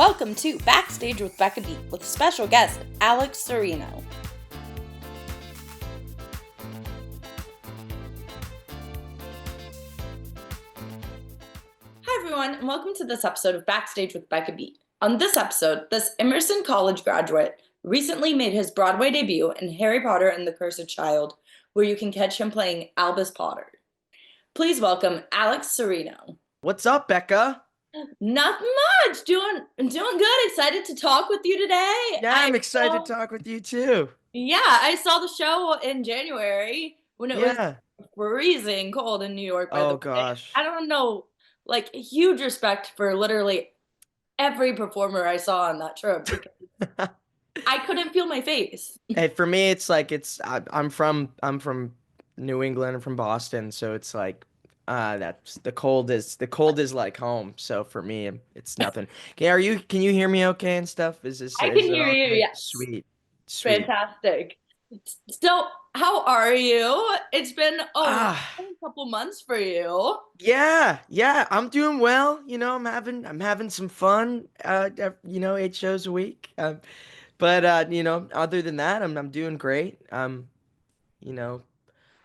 Welcome to Backstage with Becca with special guest Alex Serino. Hi everyone, and welcome to this episode of Backstage with Becca. On this episode, this Emerson College graduate recently made his Broadway debut in Harry Potter and the Cursed Child, where you can catch him playing Albus Potter. Please welcome Alex Serino. What's up, Becca? Nothing much. Doing good. Excited to talk with you today. Yeah, I'm excited to talk with you too. Yeah, I saw the show in January when it was Yeah. freezing cold in New York, by the Oh way. gosh. I don't know, like huge respect for literally every performer I saw on that trip because I couldn't feel my face. Hey, for me, it's like I'm from New England. I'm from Boston, so it's like that's the cold is like home. So for me, it's nothing. Can you hear me okay and stuff? Is I can it hear all you, good? yes. Sweet. Fantastic. So, how are you? It's been a Ah, couple months for you. yeah, I'm doing well. I'm having some fun. 8 shows a week. But other than that, I'm doing great. You know,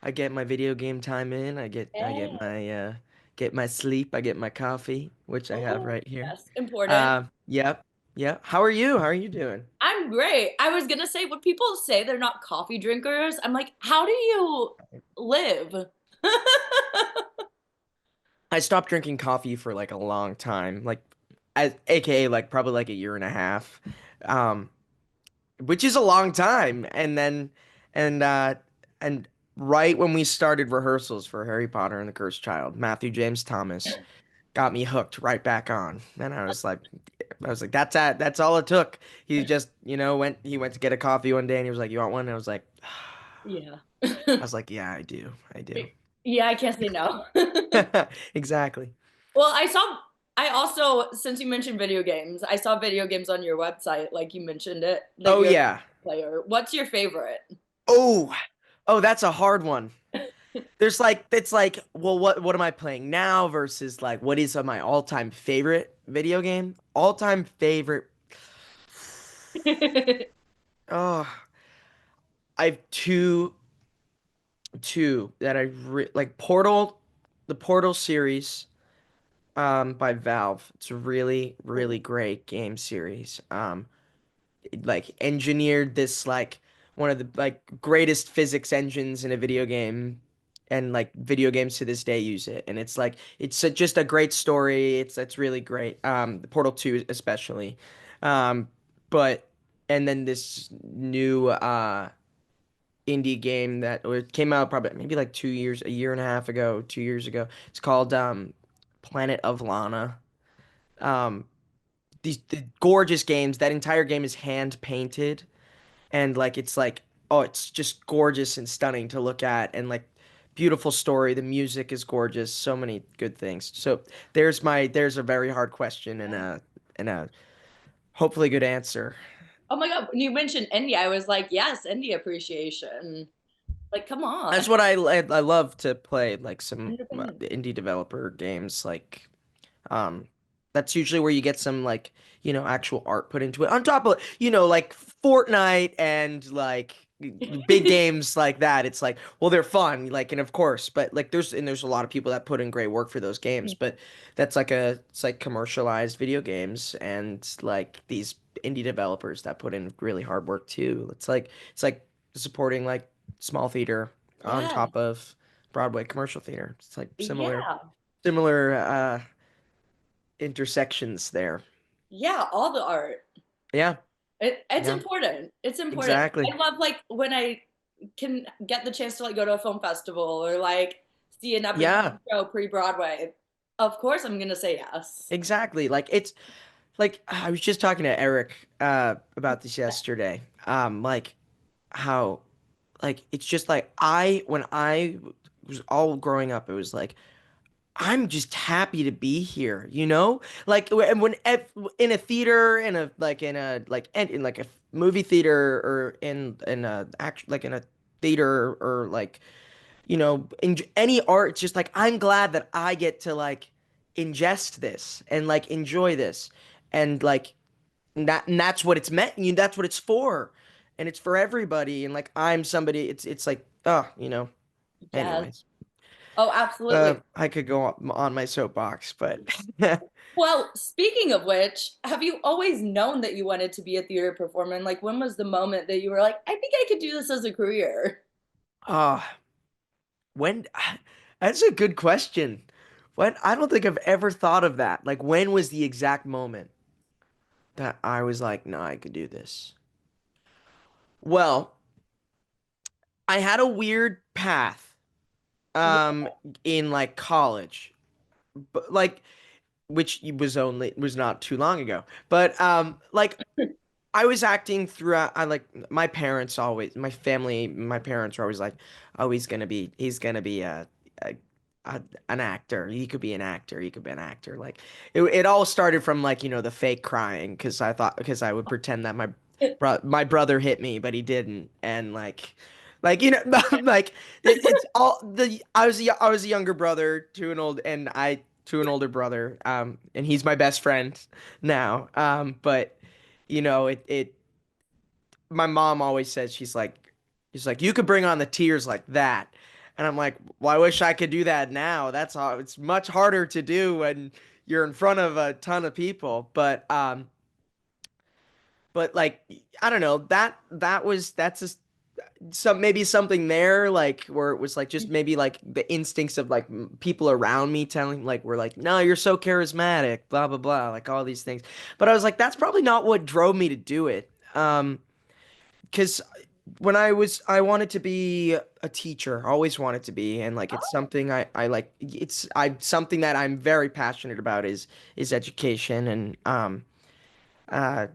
I get my video game time in. Hey. Get my sleep. I get my coffee, which I have Oh, right here. yes, important. Yep, yep. How are you? How are you doing? I'm great. I was gonna say, when people say they're not coffee drinkers, I'm like, how do you live? I stopped drinking coffee for like a long time, AKA like probably like a year and a half, um, which is a long time. And and right when we started rehearsals for Harry Potter and the Cursed Child, Matthew James Thomas got me hooked right back on. And I was like, that's all it took. He just, he went to get a coffee one day and he was like, "You want one?" And I was like, Yeah. "Yeah, I do. I do." Yeah, I can't say no. Exactly. Well, I also, since you mentioned video games, I saw video games on your website, like you mentioned it, that Oh you're a yeah. player. What's your favorite? Oh, oh, that's a hard one. It's like, well, what am I playing now versus like what is my all-time favorite video game? All-time favorite. Oh, I have two that like Portal, the Portal series by Valve. It's a really really great game series. It, like engineered this like one of the like greatest physics engines in a video game, and like video games to this day use it, and it's like just a great story. It's really great. The Portal 2 especially. But and then this new indie game that came out probably maybe like 2 years, a year and a half ago, 2 years ago. It's called Planet of Lana. Um, the gorgeous games. That entire game is hand painted, and like it's like, oh, it's just gorgeous and stunning to look at, and like beautiful story. The music is gorgeous. So many good things. So there's a very hard question and a hopefully good answer. Oh my God, when you mentioned indie, I was like, yes, indie appreciation. Like, come on. That's what I love to play, like some 100%. indie developer games. Like um that's usually where you get some like actual art put into it, on top of like Fortnite and like big games like that. It's like, well, they're fun, like, and of course, but like there's a lot of people that put in great work for those games, but it's like commercialized video games, and like these indie developers that put in really hard work too. It's like supporting like small theater on Yeah. top of Broadway commercial theater. It's like Yeah. similar intersections there. Yeah, all the art. Yeah, It's yeah, important. It's important. exactly. I love like when I can get the chance to like go to a film festival or like see an up and Yeah, coming show pre-Broadway. Of course I'm gonna say yes. exactly. Like it's like I was just talking to Eric about this yesterday. Like how like it's just like I when I was all growing up, it was like I'm just happy to be here, you know? Like in a theater, in like a movie theater, or in a act like in a theater, or like in any art, it's just like I'm glad that I get to like ingest this and like enjoy this, and like And that's what it's meant. That's what it's for, and it's for everybody. And like I'm somebody. It's like Yes. Anyways, Oh, absolutely. I could go on my soapbox, but Well, speaking of which, have you always known that you wanted to be a theater performer? And like, when was the moment that you were like, I think I could do this as a career? uh when that's a good question. What I don't think I've ever thought of that. Like when was the exact moment that I was like, no, I could do this? Well, I had a weird path Yeah. in like college. But like which was not too long ago. But like I was acting throughout. I like my parents always, my family, my parents were always like, "Oh, he's gonna be a, a an actor. He could be an actor. He could be an actor." Like it all started from like the fake crying because I would pretend that my brother hit me, but he didn't, and like like it's all the I was a younger brother to an old and I to an older brother, and he's my best friend now, but it my mom always says she's like you could bring on the tears like that, and I'm like, well, I wish I could do that now. That's all. It's much harder to do when you're in front of a ton of people, but like I don't know, that's just some maybe something there, like where it was like just maybe like the instincts of like people around me telling like we're like, no, you're so charismatic, blah blah blah, like all these things. But I was like, that's probably not what drove me to do it. Because I wanted to be a teacher, always wanted to be, and like it's something I like. I something that I'm very passionate about is education, and uh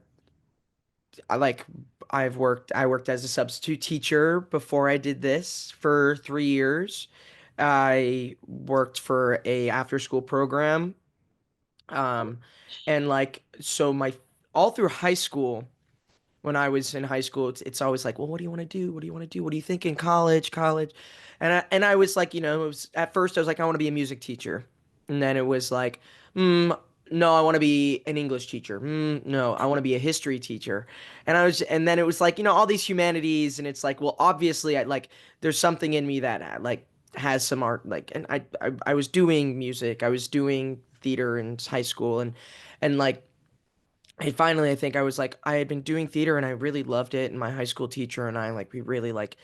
I like I worked as a substitute teacher before I did this for 3 years. I worked for a after school program. Um and like so my all through high school, when I was in high school, it's always like, well, what do you want to do? What do you want to do? What do you think in college? College. And I was like, it was at first I was like, I want to be a music teacher. And then it was like, no, I want to be an English teacher. No, I want to be a history teacher. And then it was like, all these humanities, and it's like, well, obviously I like there's something in me that like has some art, like, and I was doing music, I was doing theater in high school, and like I think I was like, I had been doing theater and I really loved it. And my high school teacher and I, like, we really like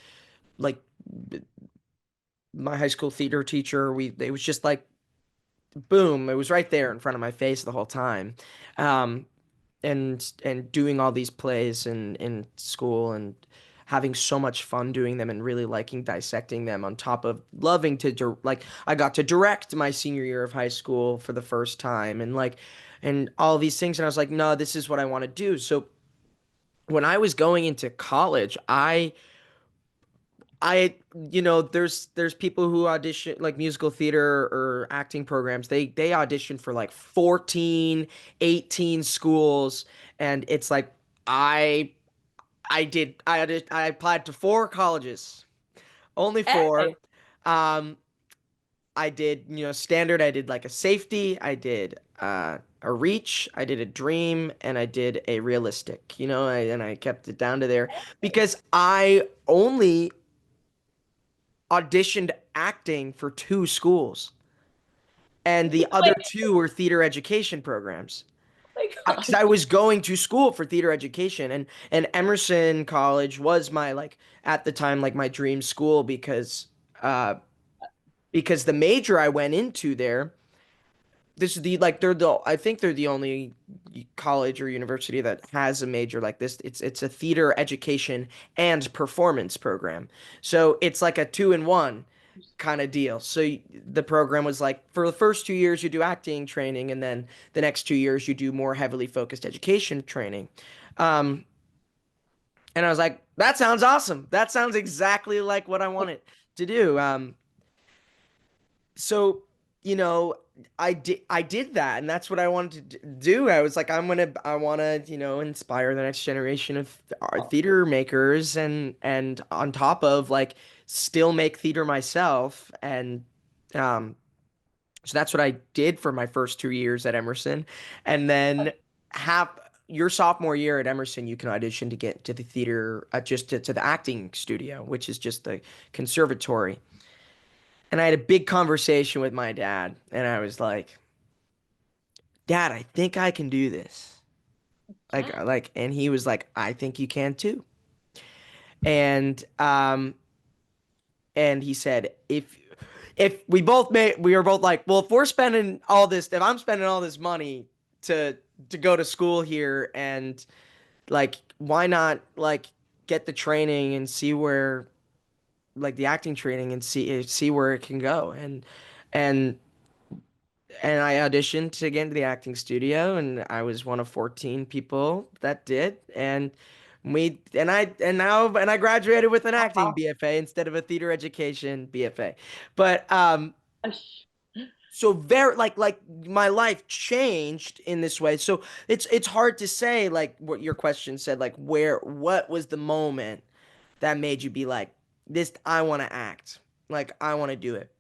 my high school theater teacher, it was just like, boom, it was right there in front of my face the whole time. Um, and doing all these plays in school and having so much fun doing them and really liking dissecting them on top of loving to like I got to direct my senior year of high school for the first time and like and all these things, and I was like, no, this is what I want to do. So when I was going into college, there's people who audition like musical theater or acting programs. They audition for like 14, 18 schools, and it's like I I applied to 4 colleges, only Hey, 4. Um, I did, standard. I did like a safety. I did a reach. I did a dream, and I did a realistic. And I kept it down to there because I only auditioned acting for 2 schools, and the other wait, 2 were theater education programs. oh my Because God. I was going to school for theater education, and Emerson College was my like at the time like my dream school uh because the major I went into there, this is the like they're the I think they're the only college or university that has a major like this. It's a theater education and performance program. So it's like a 2-in-1 kind of deal. So the program was like for the first 2 years you do acting training, and then the next 2 years you do more heavily focused education training. Um, and I was like, that sounds awesome. That sounds exactly like what I wanted to do. So you know I did that, and that's what I wanted to do. I was like, I want to inspire the next generation of our theater makers, and on top of like still make theater myself. And um so that's what I did for my first 2 years at Emerson. And then have your sophomore year at Emerson, you can audition to get to the theater, just to the acting studio, which is just the conservatory. And I had a big conversation with my dad, and I was like, Dad, I think I can do this. Yeah. And he was like, I think you can too. And he said, if we were both like, well, if I'm spending all this money to go to school here, and like, why not like get the training and see where, like, the acting training, and see where it can go. And I auditioned to get into the acting studio, and I was one of 14 people that did. And I graduated with an acting Wow. BFA instead of a theater education BFA. But so very, like my life changed in this way. So it's hard to say, like what your question said, like what was the moment that made you be like, this, I want to act, like I want to do it.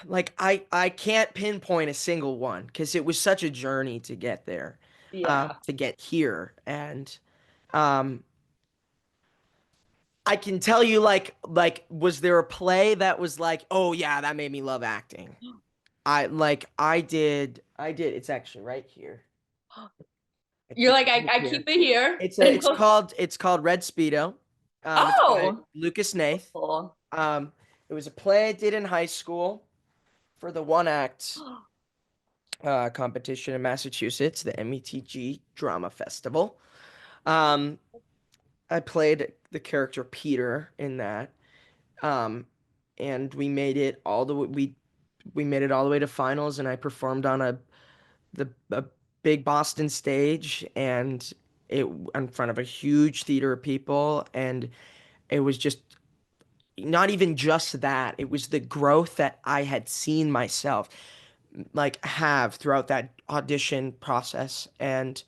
Like I can't pinpoint a single one because it was such a journey to get there, Yeah. to get here. And um I can tell you, was there a play that was like, oh yeah, that made me love acting? I did. It's actually right here. I You're keep like, it I, right I here. keep it here. It's a And it's called Red Speedo. It's by oh, Lucas Nath. cool. Um, it was a play I did in high school for the one act competition in Massachusetts, the METG Drama Festival. Um, I played the character Peter in that, um, and we made it all the way to finals, and I performed on a big Boston stage, and it in front of a huge theater of people, and it was just not even just that, it was the growth that I had seen myself like have throughout that audition process, and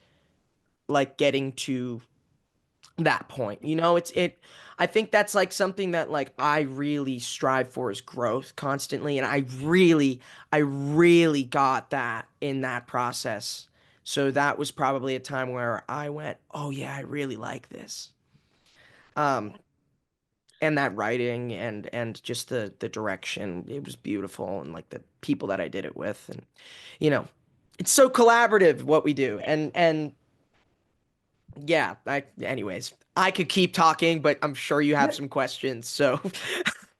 like getting to that point. I think that's like something that like I really strive for, is growth constantly, and I really got that in that process. So that was probably a time where I went, oh yeah, I really like this. um and that writing, and just the direction, it was beautiful, and like the people that I did it with, and you know it's so collaborative what we do. And yeah, anyways, I could keep talking, but I'm sure you have some questions. So,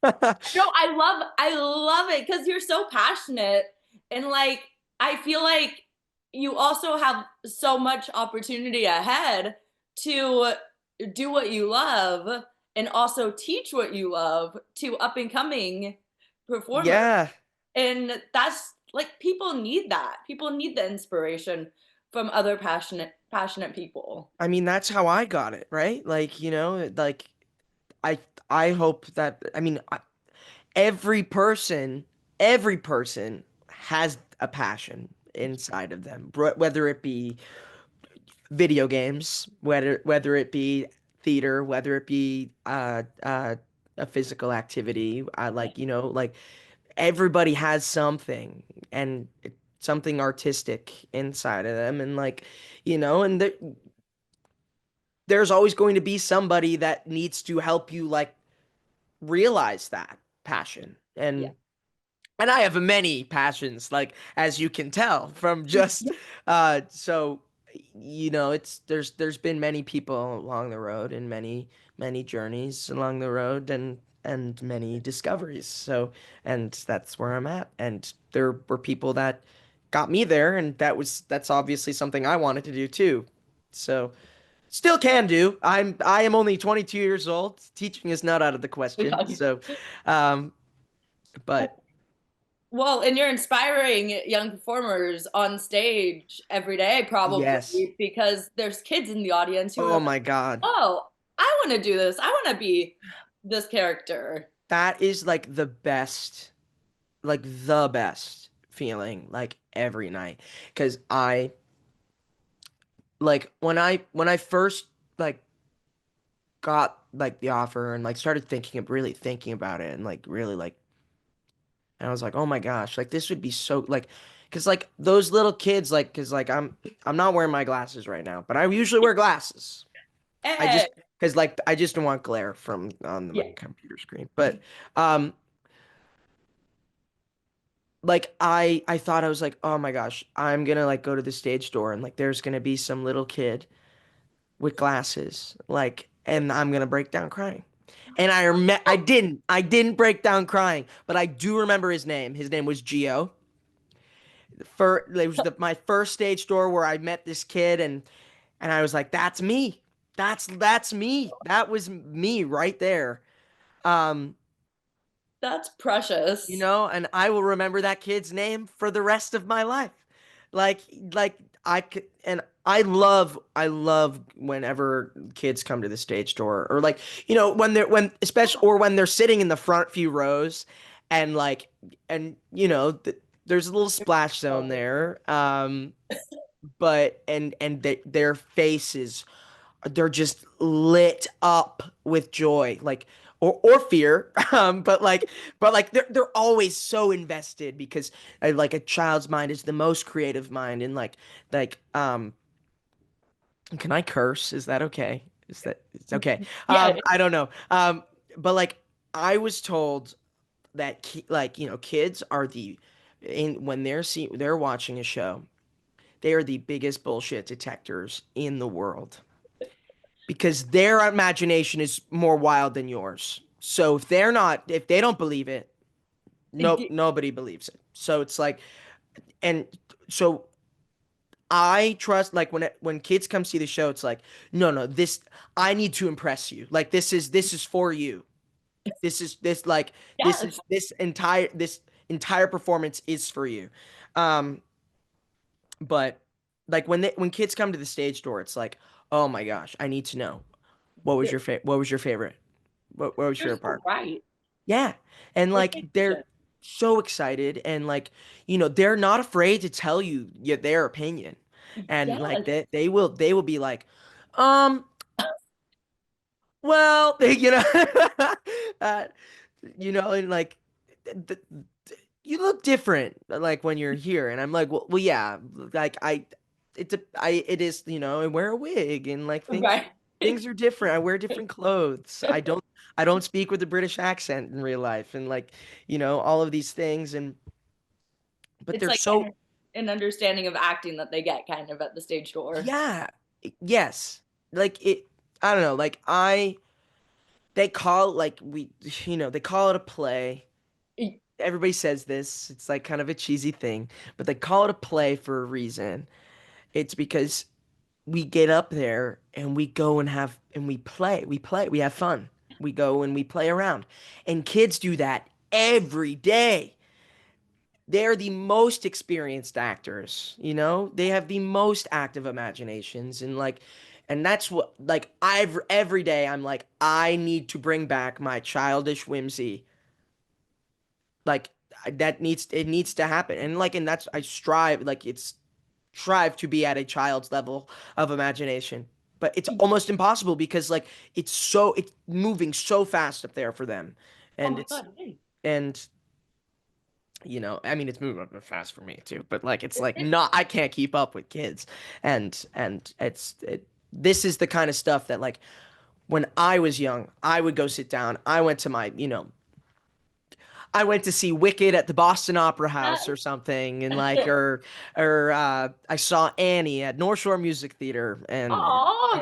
No, I love it because you're so passionate, and like I feel like you also have so much opportunity ahead to do what you love and also teach what you love to up and coming performers. yeah, And that's like people need that. People need the inspiration from other passionate people. I mean, that's how I got it, right? Like, like I I hope that, I mean, every person every person has a passion inside of them, whether it be video games, whether it be theater, whether it be a physical activity. I like, like everybody has something, and something artistic inside of them, and like, and there's always going to be somebody that needs to help you like realize that passion. Yeah. And I have many passions, like as you can tell from just so it's there's been many people along the road, and many journeys along the road, and many discoveries. So, and that's where I'm at. And there were people that got me there, and that's obviously something I wanted to do too. So, still can do. I am only 22 years old. Teaching is not out of the question. So, um but Well, and you're inspiring young performers on stage every day, yes. probably, because there's kids in the audience who are Oh like, my God. oh, I want to do this. I want to be this character. That is like the best feeling, like every night. Because when I first like got like the offer, and like started really thinking about it, and like really like, and I was like, oh my gosh, like this would be so like, because like those little kids, like, because like I'm not wearing my glasses right now, but I usually wear glasses. I Eh, just because like I just don't want glare from on my yeah. computer screen. But um, like I thought I was like, oh my gosh, I'm gonna like go to the stage door and like there's gonna be some little kid with glasses, like, and I'm gonna break down crying. And I didn't break down crying, but I do remember his name. His name was Gio. It was my first stage door where I met this kid, and I was like, that's me. That's me. That was me right there. Um, That's precious. and I will remember that kid's name for the rest of my life. Like, like I could, and I love whenever kids come to the stage door, or like, especially, or when they're sitting in the front few rows, and like, and there's a little splash zone there. But their faces, they're just lit up with joy, like, or fear. But like they're always so invested because like a child's mind is the most creative mind. And like can I curse? Is that okay? It's okay? Yeah, I don't know. But like I was told that kids are when they're watching a show, they are the biggest bullshit detectors in the world because their imagination is more wild than yours. So if they don't believe it, nobody believes it. So it's like, and so I trust, like, when kids come see the show, it's like, no, this, I need to impress you. Like, this is for you. This is this like this yes. is this entire performance is for you. Um, but like when kids come to the stage door, it's like, oh my gosh, I need to know what was your favorite? What was You're your so part? right. Yeah. And Like, like they're so excited, and like they're not afraid to tell you their opinion. And like yes. they will be like, um well, uh, and like th- th- you look different like when you're here. And I'm like, well, yeah, like it is, I wear a wig, and like things Right. things are different. I wear different clothes. I don't speak with a British accent in real life, and like, all of these things. And but It's they're like so, an understanding of acting that they get kind of at the stage door. yeah, yes. Like I don't know, like they call, like, they call it a play. Everybody says this. It's like kind of a cheesy thing, but they call it a play for a reason. It's because we get up there and we go and we play. We have fun. We go and we play around. And kids do that every day. They're the most experienced actors, They have the most active imaginations, and that's what, like, every day I'm like, I need to bring back my childish whimsy. Like, it needs to happen. And that's, I strive, like, it's strive to be at a child's level of imagination. But it's almost impossible because like it's moving so fast up there for them. Oh And my it's God. Hey. and I mean, it's moving up fast for me too, but like it's like, not, I can't keep up with kids. And this is the kind of stuff that, like, when I was young, I would go sit down. I went to see Wicked at the Boston Opera House or something, and like, or I saw Annie at Northshore Music Theater, Oh.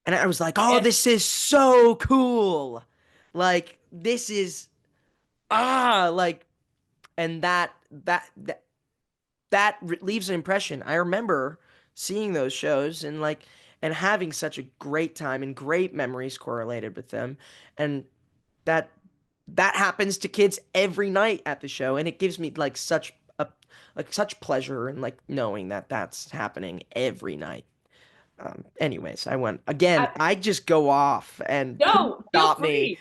and I was like, oh, this is so cool. Like, this is, like, and that leaves an impression. I remember seeing those shows, and having such a great time and great memories correlated with them. And that that happens to kids every night at the show, and it gives me such pleasure, and like knowing that that's happening every night. Anyways, I went again. I, I just go off, and please no, feel stop me.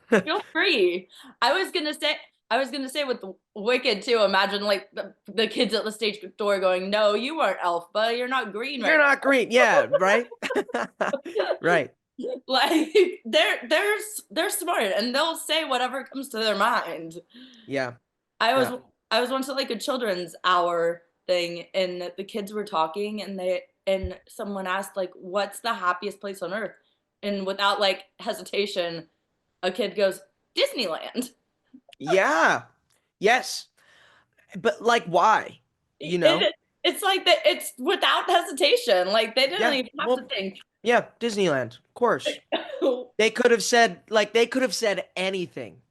free. Feel free. I was gonna say, I was gonna say with the Wicked too. Imagine like the kids at the stage door going, "No, you aren't Elf, but you're not green You're right not green. Yeah, right. now." Right. Like they're smart and they'll say whatever comes to their mind. Yeah. I was Yeah. I was once at like a children's hour thing, and the kids were talking, and someone asked like, "What's the happiest place on earth?" And without like hesitation, a kid goes, "Disneyland." Yeah. Yes. But like why? You know? It's like that. It's without hesitation. Like they didn't Yeah. even have to Well, think. yeah, Disneyland, of course. They could have said like they could have said anything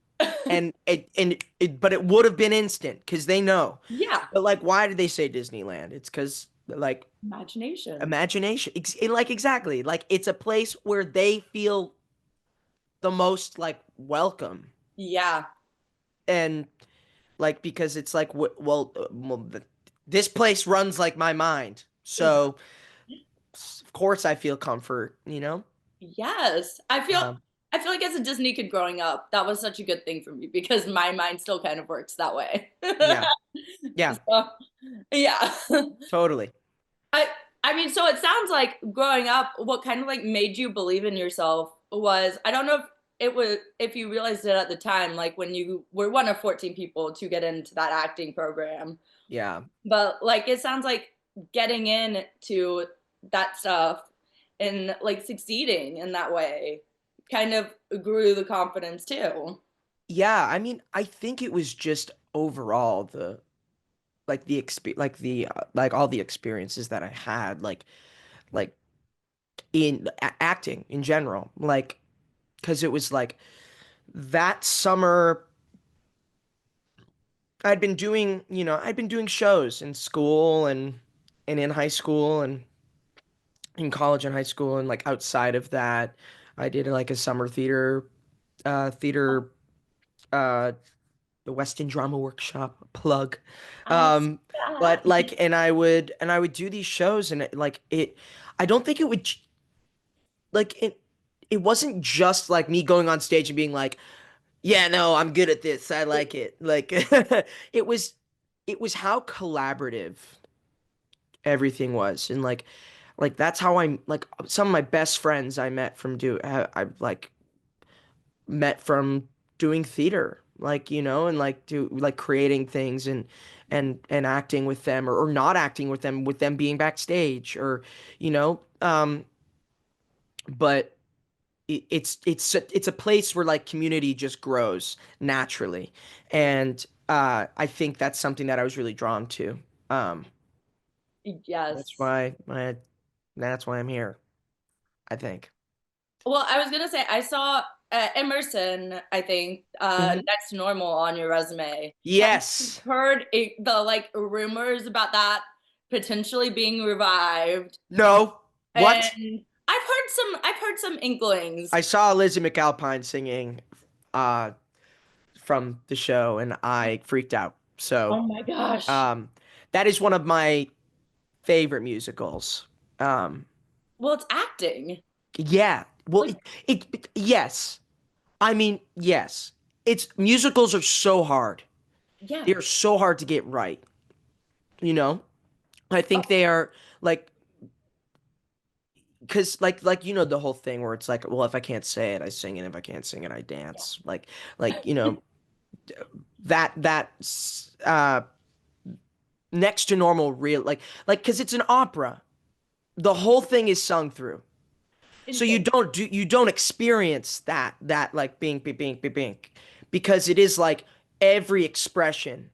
but it would have been instant because they know. Yeah, But like why did they say Disneyland? It's because like imagination. imagination. Like exactly. Like it's a place where they feel the most like welcome. Yeah, And like because it's like this place runs like my mind. So of course I feel comfort, you know? yes. Um, I feel like as a Disney kid growing up, that was such a good thing for me because my mind still kind of works that way. yeah. Yeah, So, yeah. totally. I I mean, so it sounds like growing up, what kind of like made you believe in yourself was, I don't know if it was, if you realized it at the time, like when you were one of 14 people to get into that acting program, Yeah. but like it sounds like getting into that stuff and like succeeding in that way kind of grew the confidence too. Yeah, I mean, I think it was just overall the like the like all the experiences that I had like in acting in general. Like cuz it was like that summer I'd been doing shows in school and in high school and in college and high school and like outside of that I did like a summer theater uh the Weston Drama Workshop plug. I see Um, that. but like, and I would do these shows, and I don't think it would like it wasn't just like me going on stage and being like, yeah, no, I'm good at this. I like it. Like, it was, it was how collaborative everything was, and like that's how I'm like some of my best friends I met from I like met from doing theater, like, and like do like creating things and acting with them or not acting with them being backstage or you know but it's a place where like community just grows naturally, and I think that's something that I was really drawn to. um that's Yes. why I that's why I'm here, I think. Well, I was gonna say I saw Emerson, I think, Hmm. next to normal on your resume. Have you Yes. heard the like rumors about that potentially being revived? No. What? And I've heard some inklings. I saw Lizzie McAlpine singing uh from the show and I freaked out. So, Oh my gosh. um that is one of my favorite musicals. Um Well, it's acting. yeah. Well, Like, yes. I mean, yes. It's musicals are so hard. yeah. They are so hard to get right, you know? I think they are like because the whole thing where it's like, well, if I can't say it, I sing it. If I can't sing it, I dance. Like that's next to normal real like because it's an opera, the whole thing is sung through, so Insane. you don't experience that like bink because it is like every expression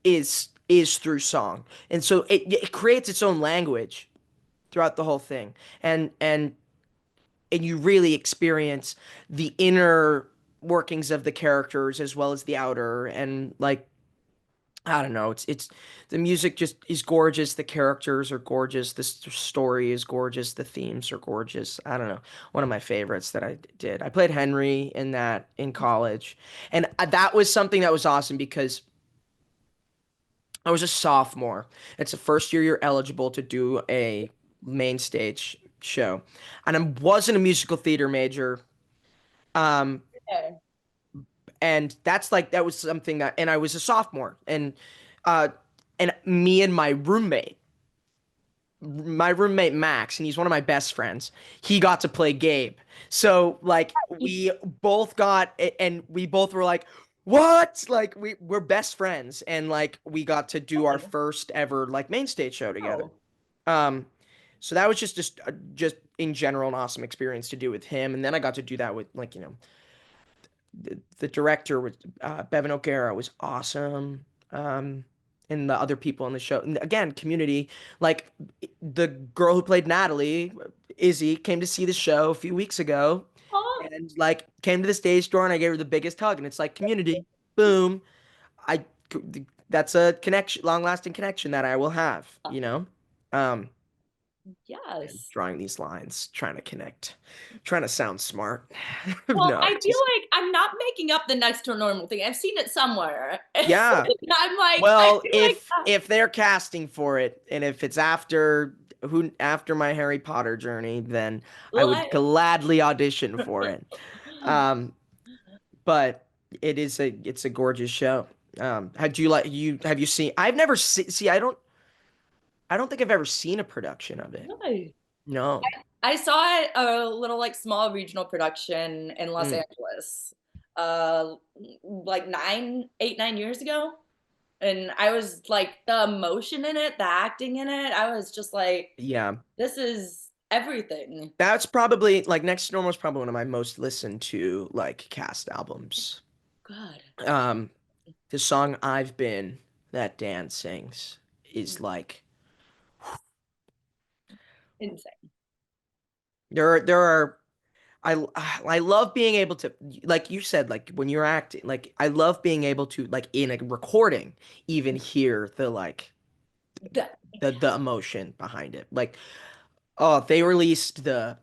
is through song, and so it creates its own language throughout the whole thing, and you really experience the inner workings of the characters as well as the outer, and like I don't know. It's the music just is gorgeous. The characters are gorgeous. The story is gorgeous. The themes are gorgeous. I don't know. One of my favorites that I did. I played Henry in that in college, and that was something that was awesome because I was a sophomore. It's the first year you're eligible to do a main stage show, and I wasn't a musical theater major. Um, Okay. and that's like that was something that, and I was a sophomore, uh, and me and my roommate Max, and he's one of my best friends. He got to play Gabe. So like we both got and we both were like, what? Like we're best friends, and like we got to do our Okay. first ever like main stage show together. Oh, Um, so that was just in general an awesome experience to do with him, and then I got to do that with like the director was Bevan O'Gara was awesome. And the other people on the show, and again, community. Like the girl who played Natalie, Izzy, came to see the show a few weeks ago, oh, and like came to the stage door, and I gave her the biggest hug, and it's like community, boom. I that's a connection, long lasting connection that I will have, you know. Um, and yes. drawing these lines, trying to connect, trying to sound smart. Well, No, I feel just like I'm not making up the next to normal thing. I've seen it somewhere. yeah. I'm like, I Well, feel like if they're casting for it, and if it's after my Harry Potter journey, then I well, would gladly audition for it. Um, but it's a gorgeous show. Have you seen? I've never see. I don't think I've ever seen a production of it. really? No. I saw it a little like small regional production in Los Mm, Angeles, uh, like 9 years ago. And I was like, the emotion in it, the acting in it, I was just like, yeah. this is everything. That's probably like Next to Normal is probably one of my most listened to like cast albums. Good. Um, the song I've Been that Dan sings is like Insane. there are I love being able to like you said like when you're acting like I love being able to like in a recording even hear the like The- the emotion behind it. Like oh they released the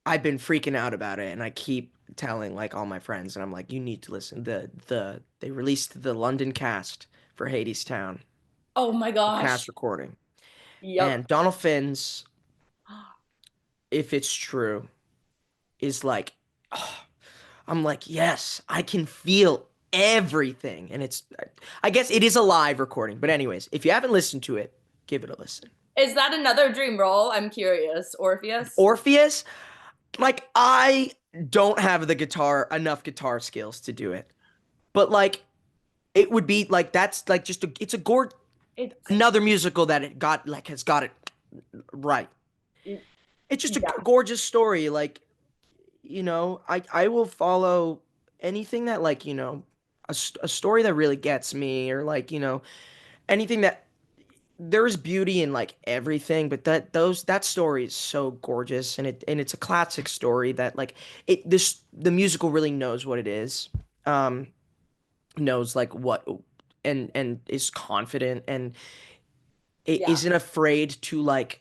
I've been freaking out about it and I keep telling like all my friends and I'm like you need to listen. They released the London cast for Hadestown, oh my the cast gosh. recording. Yep. And Donald Finn's if it's true is like oh, I'm like, yes, I can feel everything. And I guess it is a live recording. But, anyways, if you haven't listened to it, give it a listen. Is that another dream role? I'm curious. Orpheus? Orpheus, like, I don't have enough guitar skills to do it. But, like, it would be like, that's like just it's a It's, another musical that has got it right. It's just a yeah. gorgeous story. Like, I will follow anything that like, a story that really gets me or like, anything that there is beauty in like everything, but that story is so gorgeous and it's a classic story that like the musical really knows what it is. Um knows like what and is confident and it Yeah. isn't afraid to like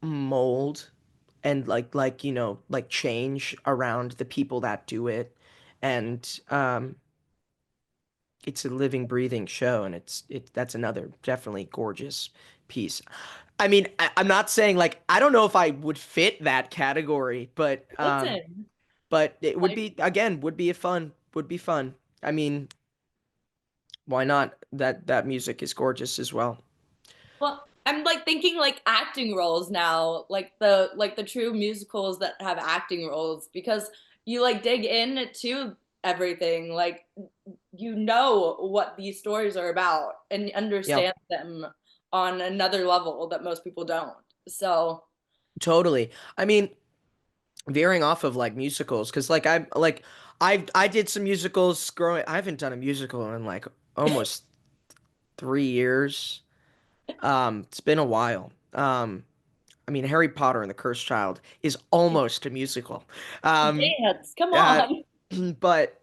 mold and like change around the people that do it and it's a living breathing show and that's another definitely gorgeous piece. I mean I'm not saying like I don't know if I would fit that category Listen, but it would like, be again would be fun. I mean why not that music is gorgeous as well. well, I'm like thinking like acting roles now, like the true musicals that have acting roles because you like dig into everything, like you know what these stories are about and Yeah, understand them on another level that most people don't. So, totally. I mean veering off of like musicals because I did some musicals growing. I haven't done a musical in like almost 3 years. It's been a while. I mean Harry Potter and the Cursed Child is almost a musical. Um, dance, come uh, on. but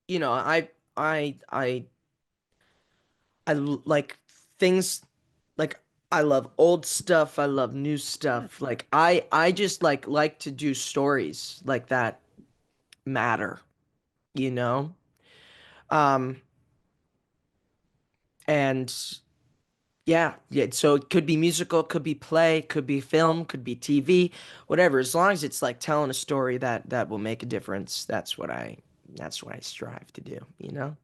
you know like things like I love old stuff. I love new stuff. Like I just like to do stories like that matter, you know? Um, and yeah, so it could be musical, could be play, could be film, could be TV, whatever. As long as it's like telling a story that will make a difference, that's what I strive to do, you know?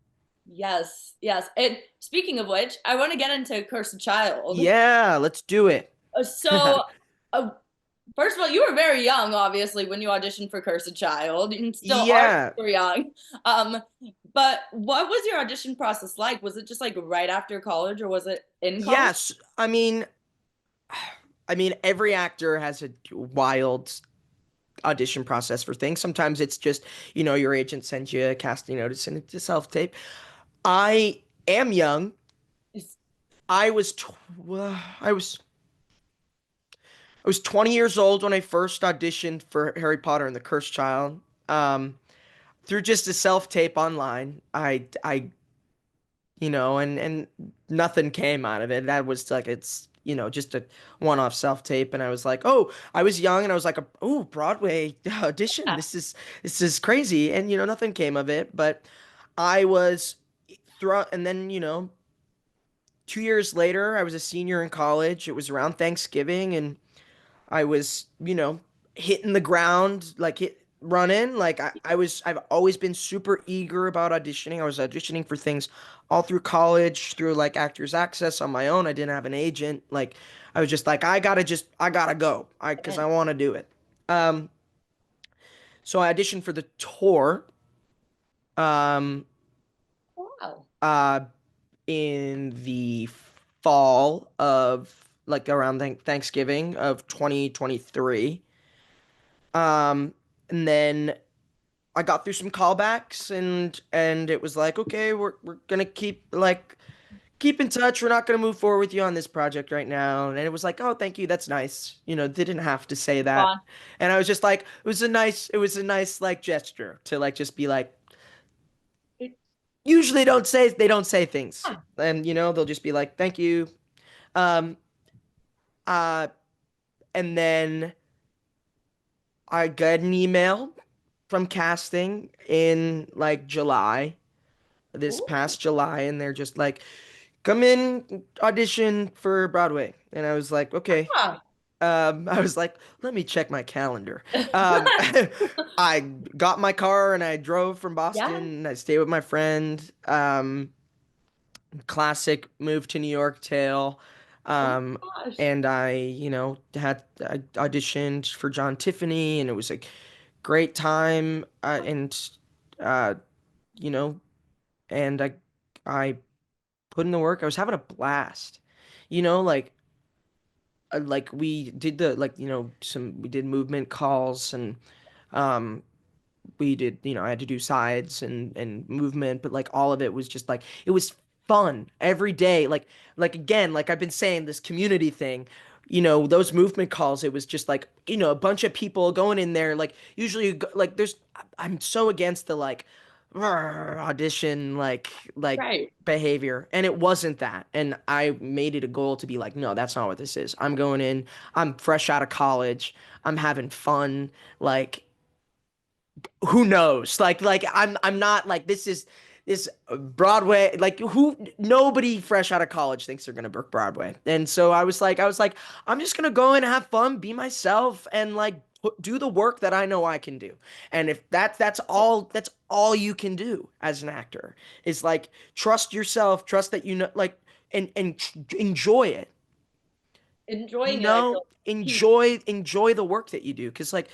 Yes, yes. And speaking of which, I want to get into Cursed Child. Yeah, let's do it. So, uh, First of all, you were very young, obviously, when you auditioned for Cursed Child, and still are Yeah. super young. Um, but what was your audition process like? Was it just like right after college, or was it in college? Yes. I mean, every actor has a wild audition process for things. Sometimes it's just, your agent sends you a casting notice and it's a self-tape. I am young. I was tw I was 20 years old when I first auditioned for Harry Potter and the Cursed Child. Um, through just a self-tape online. And nothing came out of it. That was like it's just a one-off self-tape, and I was like, oh, I was young, and I was like, oh, Broadway audition. Yeah. This is crazy, and nothing came of it. But I was throughout, and then 2 years later, I was a senior in college. It was around Thanksgiving, and I was, hitting the ground, like running. Like I've always been super eager about auditioning. I was auditioning for things all through college, through like Actors Access on my own. I didn't have an agent. Like I was just like, I gotta go. Because I want to do it. Um, so I auditioned for the tour, um, Wow. uh, in the fall of like around Thanksgiving of 2023. And then I got through some callbacks and it was like, okay, we're gonna keep in touch. We're not gonna move forward with you on this project right now. And it was like, oh, thank you, that's nice. They didn't have to say that. Fun. And I was just like, it was a nice like gesture to like just be like, usually they don't say things. Yeah. And they'll just be like, thank you. Um uh and then I got an email from casting in like July, this Ooh. past July, and they're just like, come in, audition for Broadway. And I was like, okay. Ah. I was like, let me check my calendar. Um, I got my car and I drove from Boston Yeah. and I stayed with my friend. Classic move to New York tale. Oh Um, my gosh. and I auditioned for John Tiffany, and it was a great time. Uh, you know, and I put in the work. I was having a blast. Like we did we did movement calls and um we did, I had to do sides and movement, but like all of it was just like it was fun every day. Like again, like I've been saying, this community thing, those movement calls, it was just like, a bunch of people going in there. Like usually like I'm so against the like audition like Right. behavior, and it wasn't that. And I made it a goal to be like, no, that's not what this is. I'm going in, I'm fresh out of college, I'm having fun. Like who knows? Like I'm not like this Broadway, like who nobody fresh out of college thinks they're gonna book Broadway. And so I was like I'm just gonna go and have fun, be myself, and like do the work that I know I can do. And if that's all you can do as an actor is like trust yourself, trust that like and enjoy it. Enjoying it, I feel key. Enjoy the work that you do, because like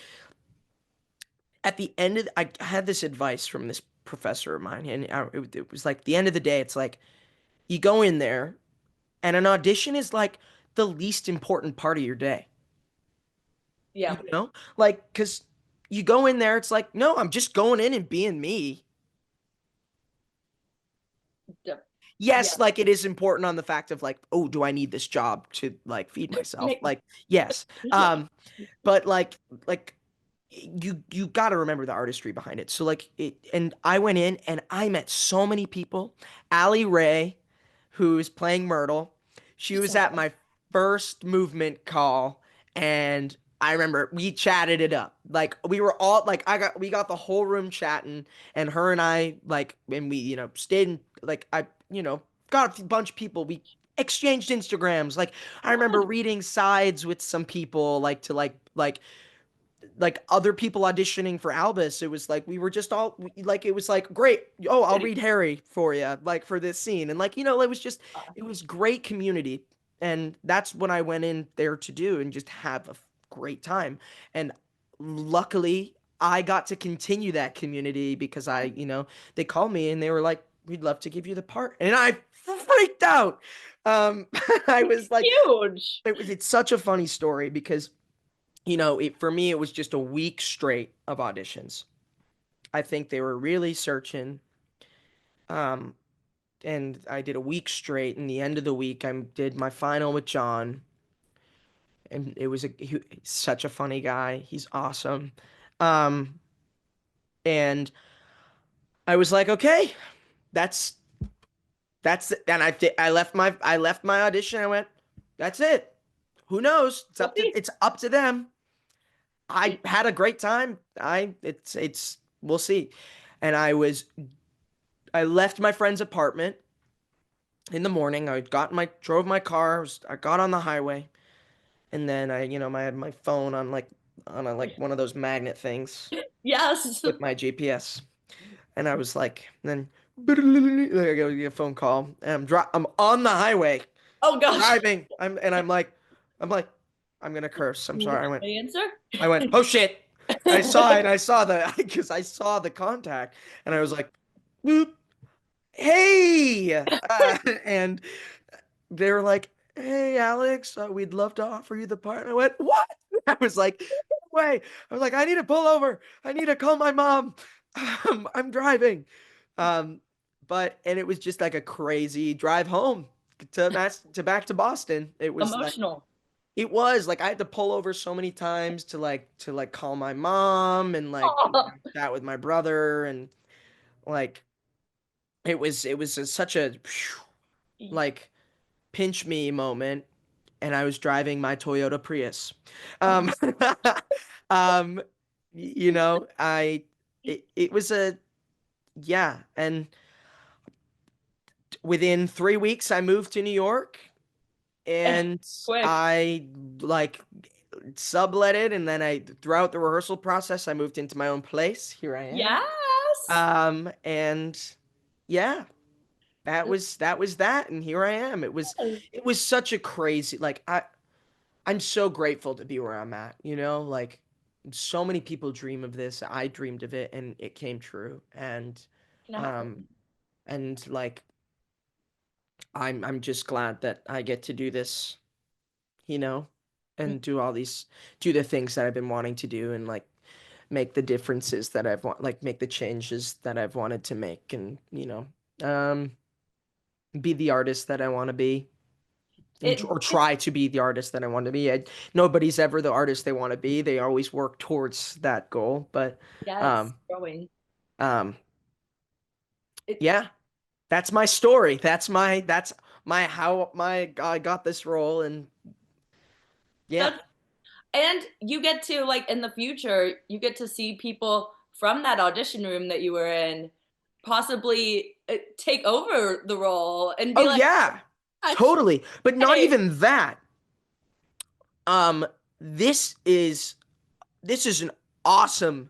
at the end of I had this advice from this professor of mine, and it was like the end of the day, it's like you go in there, and an audition is like the least important part of your day, Yeah. like because you go in there, it's like, no, I'm just going in and being me. Yep. Yes, Yeah. like it is important on the fact of like, oh, do I need this job to like feed myself? Make- Like, yes. Yeah. But like you got to remember the artistry behind it. So like and I went in and I met so many people. Allie Ray, who's playing Myrtle, she She's was so at good. my first movement call, and I remember we chatted it up. Like we were all like we got the whole room chatting, and her and I like, and we stayed in, like I got a bunch of people. We exchanged Instagrams. Like I remember Yeah. reading sides with some people, like to like other people auditioning for Albus. It was like we were just all like, it was like, great. Oh, I'll read Harry for you, like for this scene. And like, it was great community. And that's what I went in there to do, and just have a great time. And luckily, I got to continue that community because they called me and they were like, we'd love to give you the part. And I freaked out. I was like, Huge. it's such a funny story because, for me, it was just a week straight of auditions. I think they were really searching. Um, and I did a week straight. And the end of the week, I did my final with John. And it was he's such a funny guy. He's awesome. Um, and I was like, okay, that's and I left my audition. I went, that's it. Who knows? It's up to them. I had a great time. We'll see. And I left my friend's apartment in the morning. Drove my car. I got on the highway, and then I had my phone on like one of those magnet things Yes. with my GPS. And I was like, then I get a phone call, and I'm on the highway Oh gosh. driving. I'm like, I'm gonna curse. I'm sorry. Answer. I went, oh shit. I saw it. I saw because I saw the contact, and I was like, boop, hey, and they were like, hey, Alex, we'd love to offer you the part. And I went, what? I was like, no way. I was like, I need to pull over. I need to call my mom. I'm driving. Um, and it was just like a crazy drive home to back to Boston. Emotional. It was like I had to pull over so many times to call my mom and Oh. chat with my brother, and like such a like pinch me moment, and I was driving my Toyota Prius. Um, um, it was yeah, and within 3 weeks I moved to New York, and Quick. I like sublet it, and then throughout the rehearsal process I moved into my own place. Here I am. Yes. And yeah, that was that, and here I am. It was such a crazy, I'm so grateful to be where I'm at, like so many people dream of this. I dreamed of it and it came true. And No. um and like I'm just glad that I get to do this, you know, and do the things that I've been wanting to do, and make the differences that make the changes that I've wanted to make, and um be the artist that I want to be, and It or try to be the artist that I want to be. Nobody's ever the artist they want to be. They always work towards that goal. But yes, um, growing. um, It yeah, that's my story. That's my how my I got this role, and yeah. that's and you get to like in the future, you get to see people from that audition room that you were in possibly take over the role and be Oh like, yeah, gosh, totally. But not hey, even that. Um, this is an awesome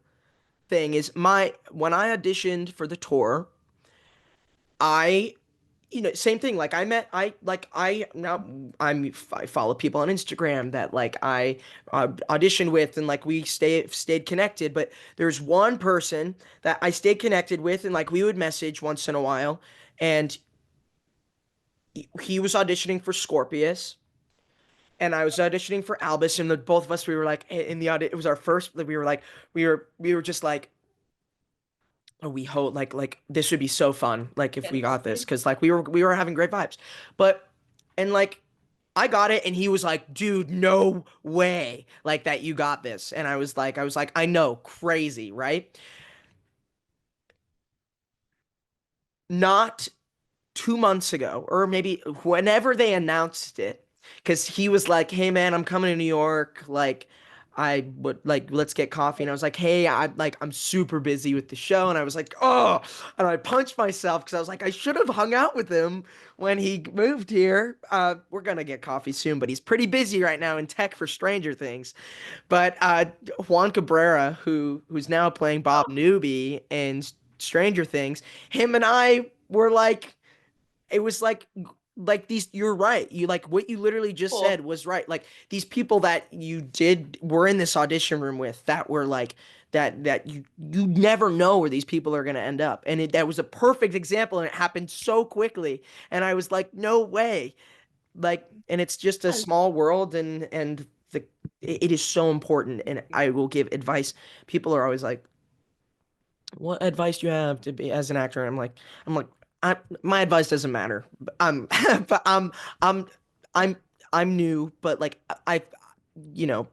thing. Is my When I auditioned for the tour, I same thing. Like I follow people on Instagram that I auditioned with, and we stayed connected. But there's one person that I stayed connected with, and we would message once in a while, and he was auditioning for Scorpius, and I was auditioning for Albus, and both of us, we were like in the audit. It was our first. We were like we were just like, oh, we hope this would be so fun, if we got this, because we were having great vibes. But and I got it, and he was like, dude, no way that you got this. And I was like, I know, crazy, right? Not 2 months ago, or maybe whenever they announced it, because he was like, hey man, I'm coming to New York, I would let's get coffee. And I was like, hey, I'm super busy with the show. And I was like, oh, and I punched myself because I was like, I should have hung out with him when he moved here. We're gonna get coffee soon, but he's pretty busy right now in tech for Stranger Things. But Juan Cabrera, who's now playing Bob Newby in Stranger Things, him and I were like, it was like these, you're right. You like what you literally just Cool. said was right. Like these people that you did were in this audition room with that were like that you never know where these people are going to end up. And that was a perfect example and it happened so quickly. And I was like, no way. Like, and it's just a small world and it is so important. And I will give advice. People are always like, what advice do you have to be as an actor? And I'm like, my advice doesn't matter. But I'm, I'm, I'm new, but like, you know,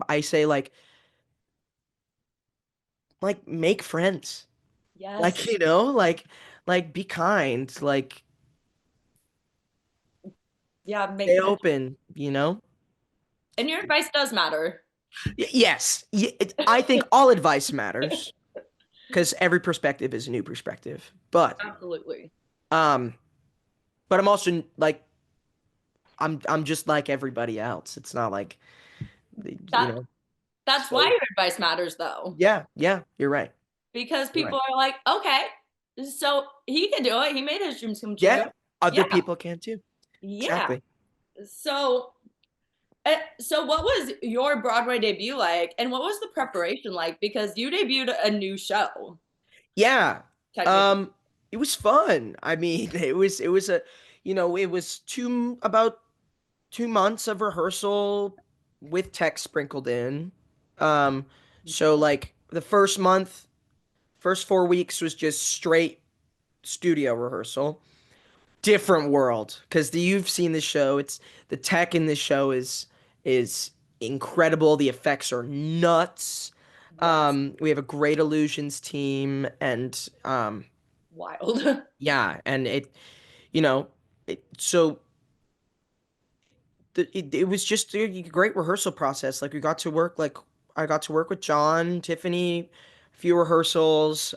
I say make friends, Yes. be kind, like, Yeah, make stay friends. open. And your advice does matter. Yes, I think all advice matters because every perspective is a new perspective. Absolutely. Um, but I'm also like, I'm just like everybody else. It's not like, you That know. that's why So your advice matters though. yeah, yeah, you're right. Because You're right. people are like, okay, so he can do it. He made his dreams come true. Yeah, other Yeah. people can too. Yeah. Exactly. So so what was your Broadway debut like and what was the preparation like? Because you debuted a new show, Yeah. technically. Um, it was fun. I mean, it was it was about 2 months of rehearsal with tech sprinkled in. So like the first month, first 4 weeks was just straight studio rehearsal. Different world because you've seen the show. It's the tech in this show is incredible. The effects are nuts. Yes. We have a great illusions team, and Wild. yeah, and you know, so it was just a great rehearsal process. Like we got to work, like I got to work with John, Tiffany, a few rehearsals.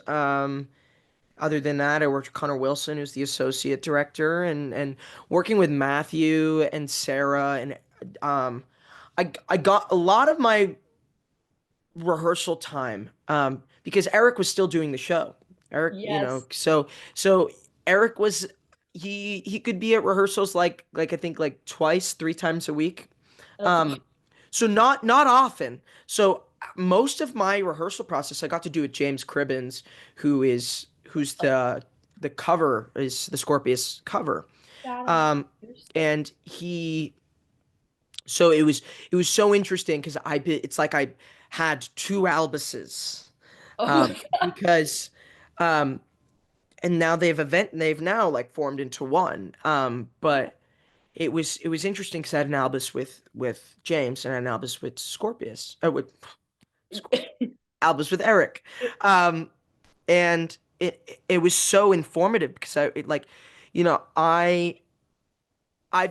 Other than that, I worked with Connor Wilson, who's the associate director, and working with Matthew and Sarah, and um, I got a lot of my rehearsal time because Eric was still doing the show. Eric, Yes. so Eric was he could be at rehearsals like I think like twice, 3 times a week. That's Um, so not often. So most of my rehearsal process I got to do with James Cribbins, who's the cover is the Scorpius cover. Um, and it was so interesting because it's like I had two Albuses oh my God. because um and now they've now like formed into one. But it was interesting because I had an Albus with James and an Albus with Scorpius with Albus with Eric. Um and it was so informative because you know I've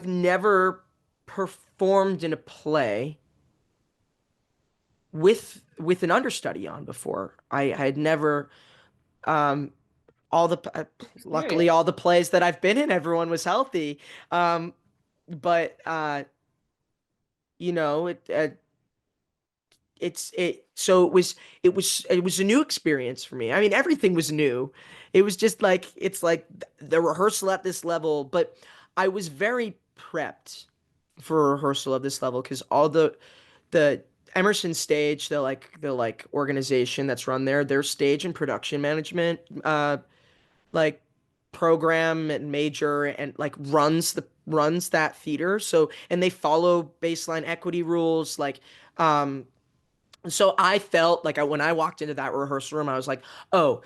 never performed in a play with an understudy on before. I had never um all the luckily Experience. all the plays that I've been in everyone was healthy. But you know it so it was a new experience for me. I mean everything was new. It was just like it's like the rehearsal at this level, but I was very prepped for a rehearsal of this level because all the Emerson stage, the organization that's run there, their stage and production management like program and major and like runs that theater. So and they follow baseline equity rules um so I felt like when I walked into that rehearsal room, I was like, "Oh,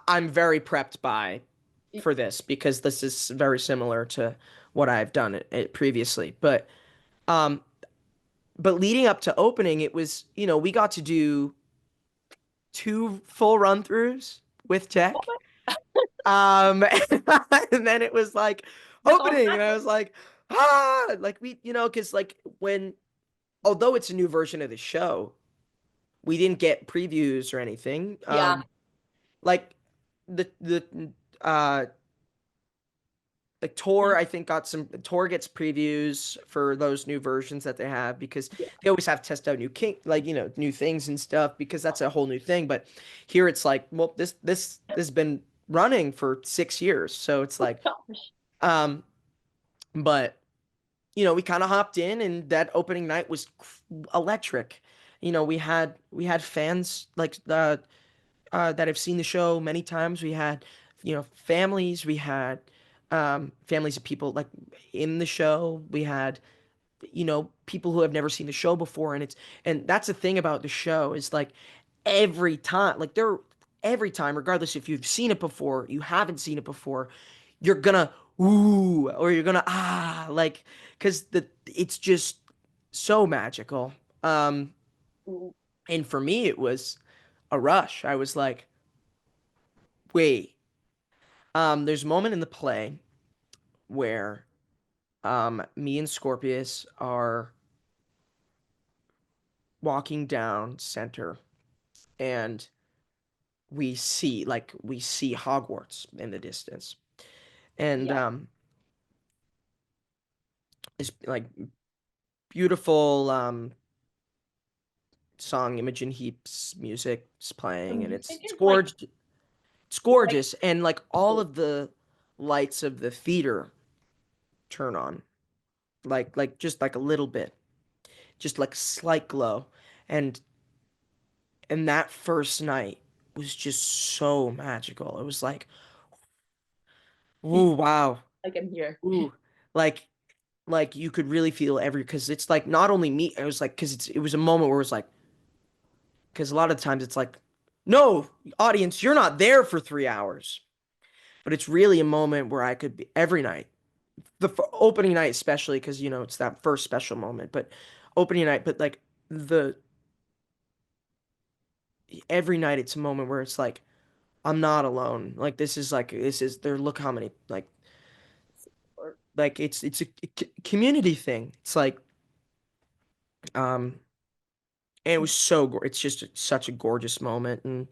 I'm very prepped by for this because this is very similar to what I've done it previously." Um, but leading up to opening, it was, we got to do two full run throughs with Oh tech. my- And then it was like That's all opening, and I practice. was like, like because like although it's a new version of the show, we didn't get previews or anything. Yeah. Like the uh like Tor, I think Tor gets previews for those new versions that they have because Yeah. they always have to test out new things and stuff because that's a whole new thing. But here it's like, well, this has been running for 6 years. So it's like, Gosh. um, but we kind of hopped in, and that opening night was electric. We had fans like that have seen the show many times. We had, families. We had families of people like in the show. We had, people who have never seen the show before, and that's the thing about the show is like every time, like every time, regardless if you've seen it before, you haven't seen it before, you're gonna ooh or you're gonna like because it's just so magical. Um, and for me, it was a rush. I was like, wait. There's a moment in the play where me and Scorpius are walking down center, and we see Hogwarts in the distance. And Yeah. It's like beautiful song Imogen Heap's music is The playing, and music it's is like gorgeous. It's like gorgeous, and like all of the lights of the theater turn on, like just like a little bit, just like slight glow, and that first night was just so magical. It was like, ooh, wow, like I'm here. ooh, like you could really feel every because it's like not only me. It was like because it was a moment where it was like because a lot of times it's like, no, audience, you're not there for 3 hours, but it's really a moment where I could be every night, the opening night especially because it's that first special moment, but opening night, but like the every night it's a moment where it's like I'm not alone. Like this is there. Look how many Or it's a community thing. It's like um and it was it's just such a gorgeous moment, and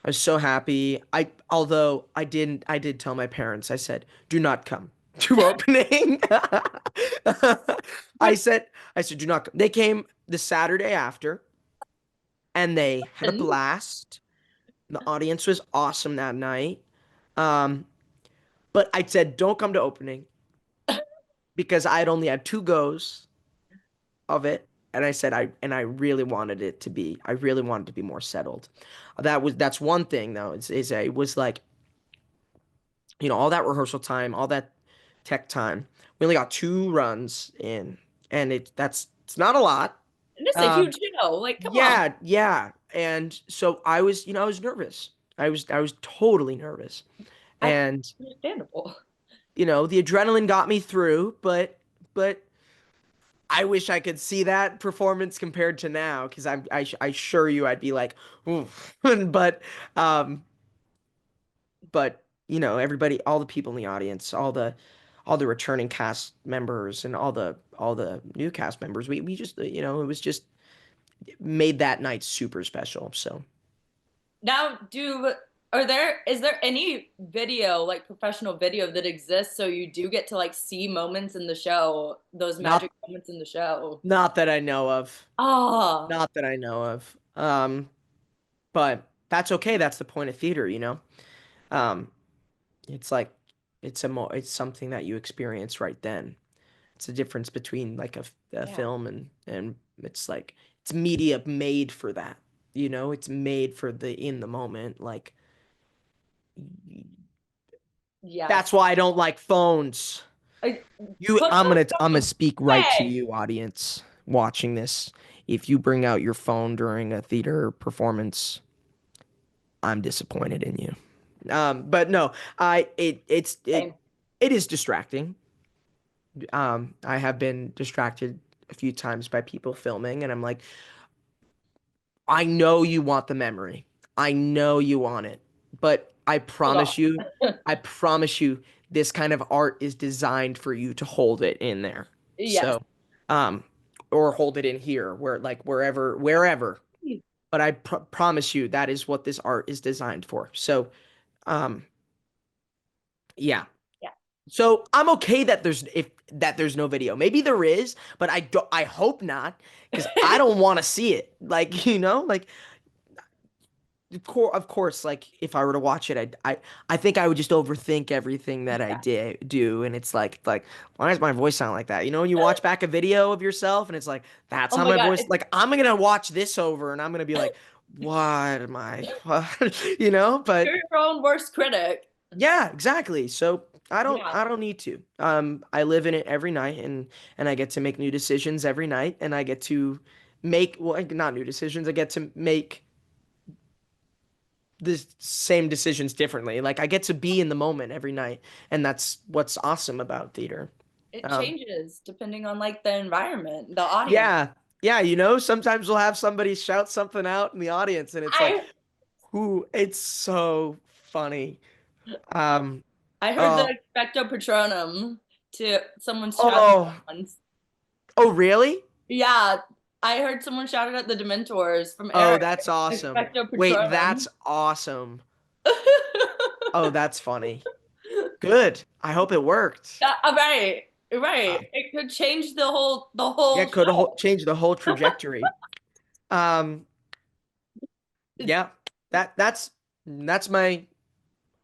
I was so happy. Although I did tell my parents. I said, "Do not come to opening." I what said, "Do not come." They came the Saturday after, and they had a happened? blast. The audience was awesome that night. Um, but I said, "Don't come to opening," because I'd only had two goes of it, and I really wanted it to be. I really wanted to be more settled. That's one thing though. It was like all that rehearsal time, all that tech time. We only got two runs in, and it's not a lot. And it's a Um, huge show. Like, come on. yeah, yeah. And so I was nervous. I was totally nervous. I And understandable. the adrenaline got me through, but I wish I could see that performance compared to now, because I assure you I'd be like, oof. Um, but everybody, all the people in the audience, all the returning cast members, and all the new cast members, we just it was just made that night super special. So Now, is there any video, like professional video that exists so you do get to like see moments in the show, those magic not moments in the show? not that I know of, Ah, not that I know of. But that's okay. That's the point of theater, um it's like it's something that you experience right then. It's the difference between like a yeah. film, and it's like it's media made for that. It's made for the in the moment. Like that's Yes. why I don't like phones. I, You put I'm gonna those speak right to away. you, audience watching this. If you bring out your phone during a theater performance, I'm disappointed in you. But no, I Same. it is distracting. I have been distracted a few times by people filming, and I'm like, I know you want the memory. I know you want it. But Hold on. I promise you, this kind of art is designed for you to hold it in there. Yes. So, um, or hold it in here, where like wherever. But I promise you, that is what this art is designed for. So, um, yeah. Yeah. So I'm okay that there's no video. Maybe there is, but I hope not, because I don't want to see it. Like, like of course, like if I were to watch it, I think I would just overthink everything that I Yeah. do, and it's like, why does my voice sound like that? You know, when you watch back a video of yourself, and it's like, that's Oh how my my God. voice. Like, I'm gonna watch this over, and I'm gonna be like, what am I? You know, You're but your own worst critic. yeah, exactly. So Yeah. I don't need to. I live in it every night, and I get to make new decisions every night, and I get to make, well, like, not new decisions. I get to make the same decisions differently. Like I get to be in the moment every night, and that's what's awesome about theater. It Um, changes depending on like the environment, the audience. yeah, yeah, you know, sometimes we'll have somebody shout something out in the audience, and it's like, I who? It's so funny. Um, I heard the oh, expecto patronum to someone shouting oh, once. oh, really? Yeah, I heard someone shouted at the Dementors from Oh, Eric. that's awesome. Expecto Wait, patronum. that's awesome. Oh, that's funny. Good. I hope it worked. Yeah, right, right. Uh, It could change the yeah, whole could show. change the whole trajectory. Um, yeah, that's my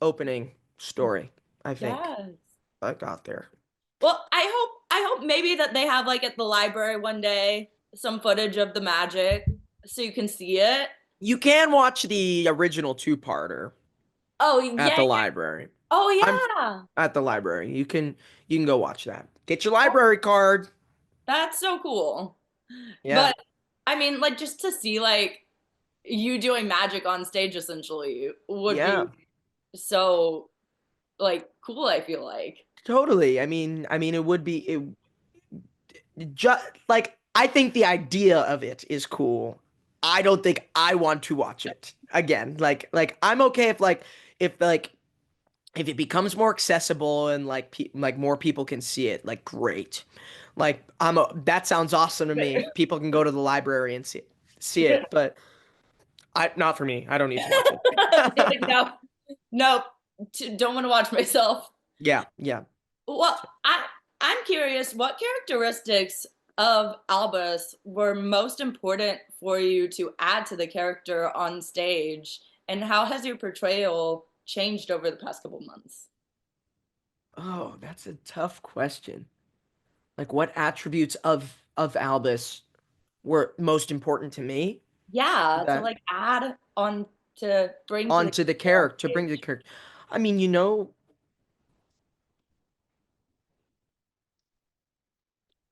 opening story, I think. Yes. I got there. Well, I hope maybe that they have like at the library one day some footage of the magic so you can see it. You can watch the original two-parter Oh at yeah. the library. Oh I'm yeah. at the library. You can go watch that. Get your library card. That's so cool. Yeah. But I mean, like just to see like you doing magic on stage essentially would Yeah. be so like cool, I feel like. Totally. I mean it would be just like I think the idea of it is cool. I don't think I want to watch it again. I'm okay if if it becomes more accessible and like more people can see it, like great. That sounds awesome to me. People can go to the library and see it, but I not for me. I don't need to watch it. You're like, no, no, don't want to watch myself. Yeah, yeah. Well, I'm curious, what characteristics of Albus were most important for you to add to the character on stage, and how has your portrayal changed over the past couple months? Oh, that's a tough question. Like what attributes of Albus were most important to me? Yeah, to That like add on to bring to the onto the character on character to bring the stage. character. I mean, you know,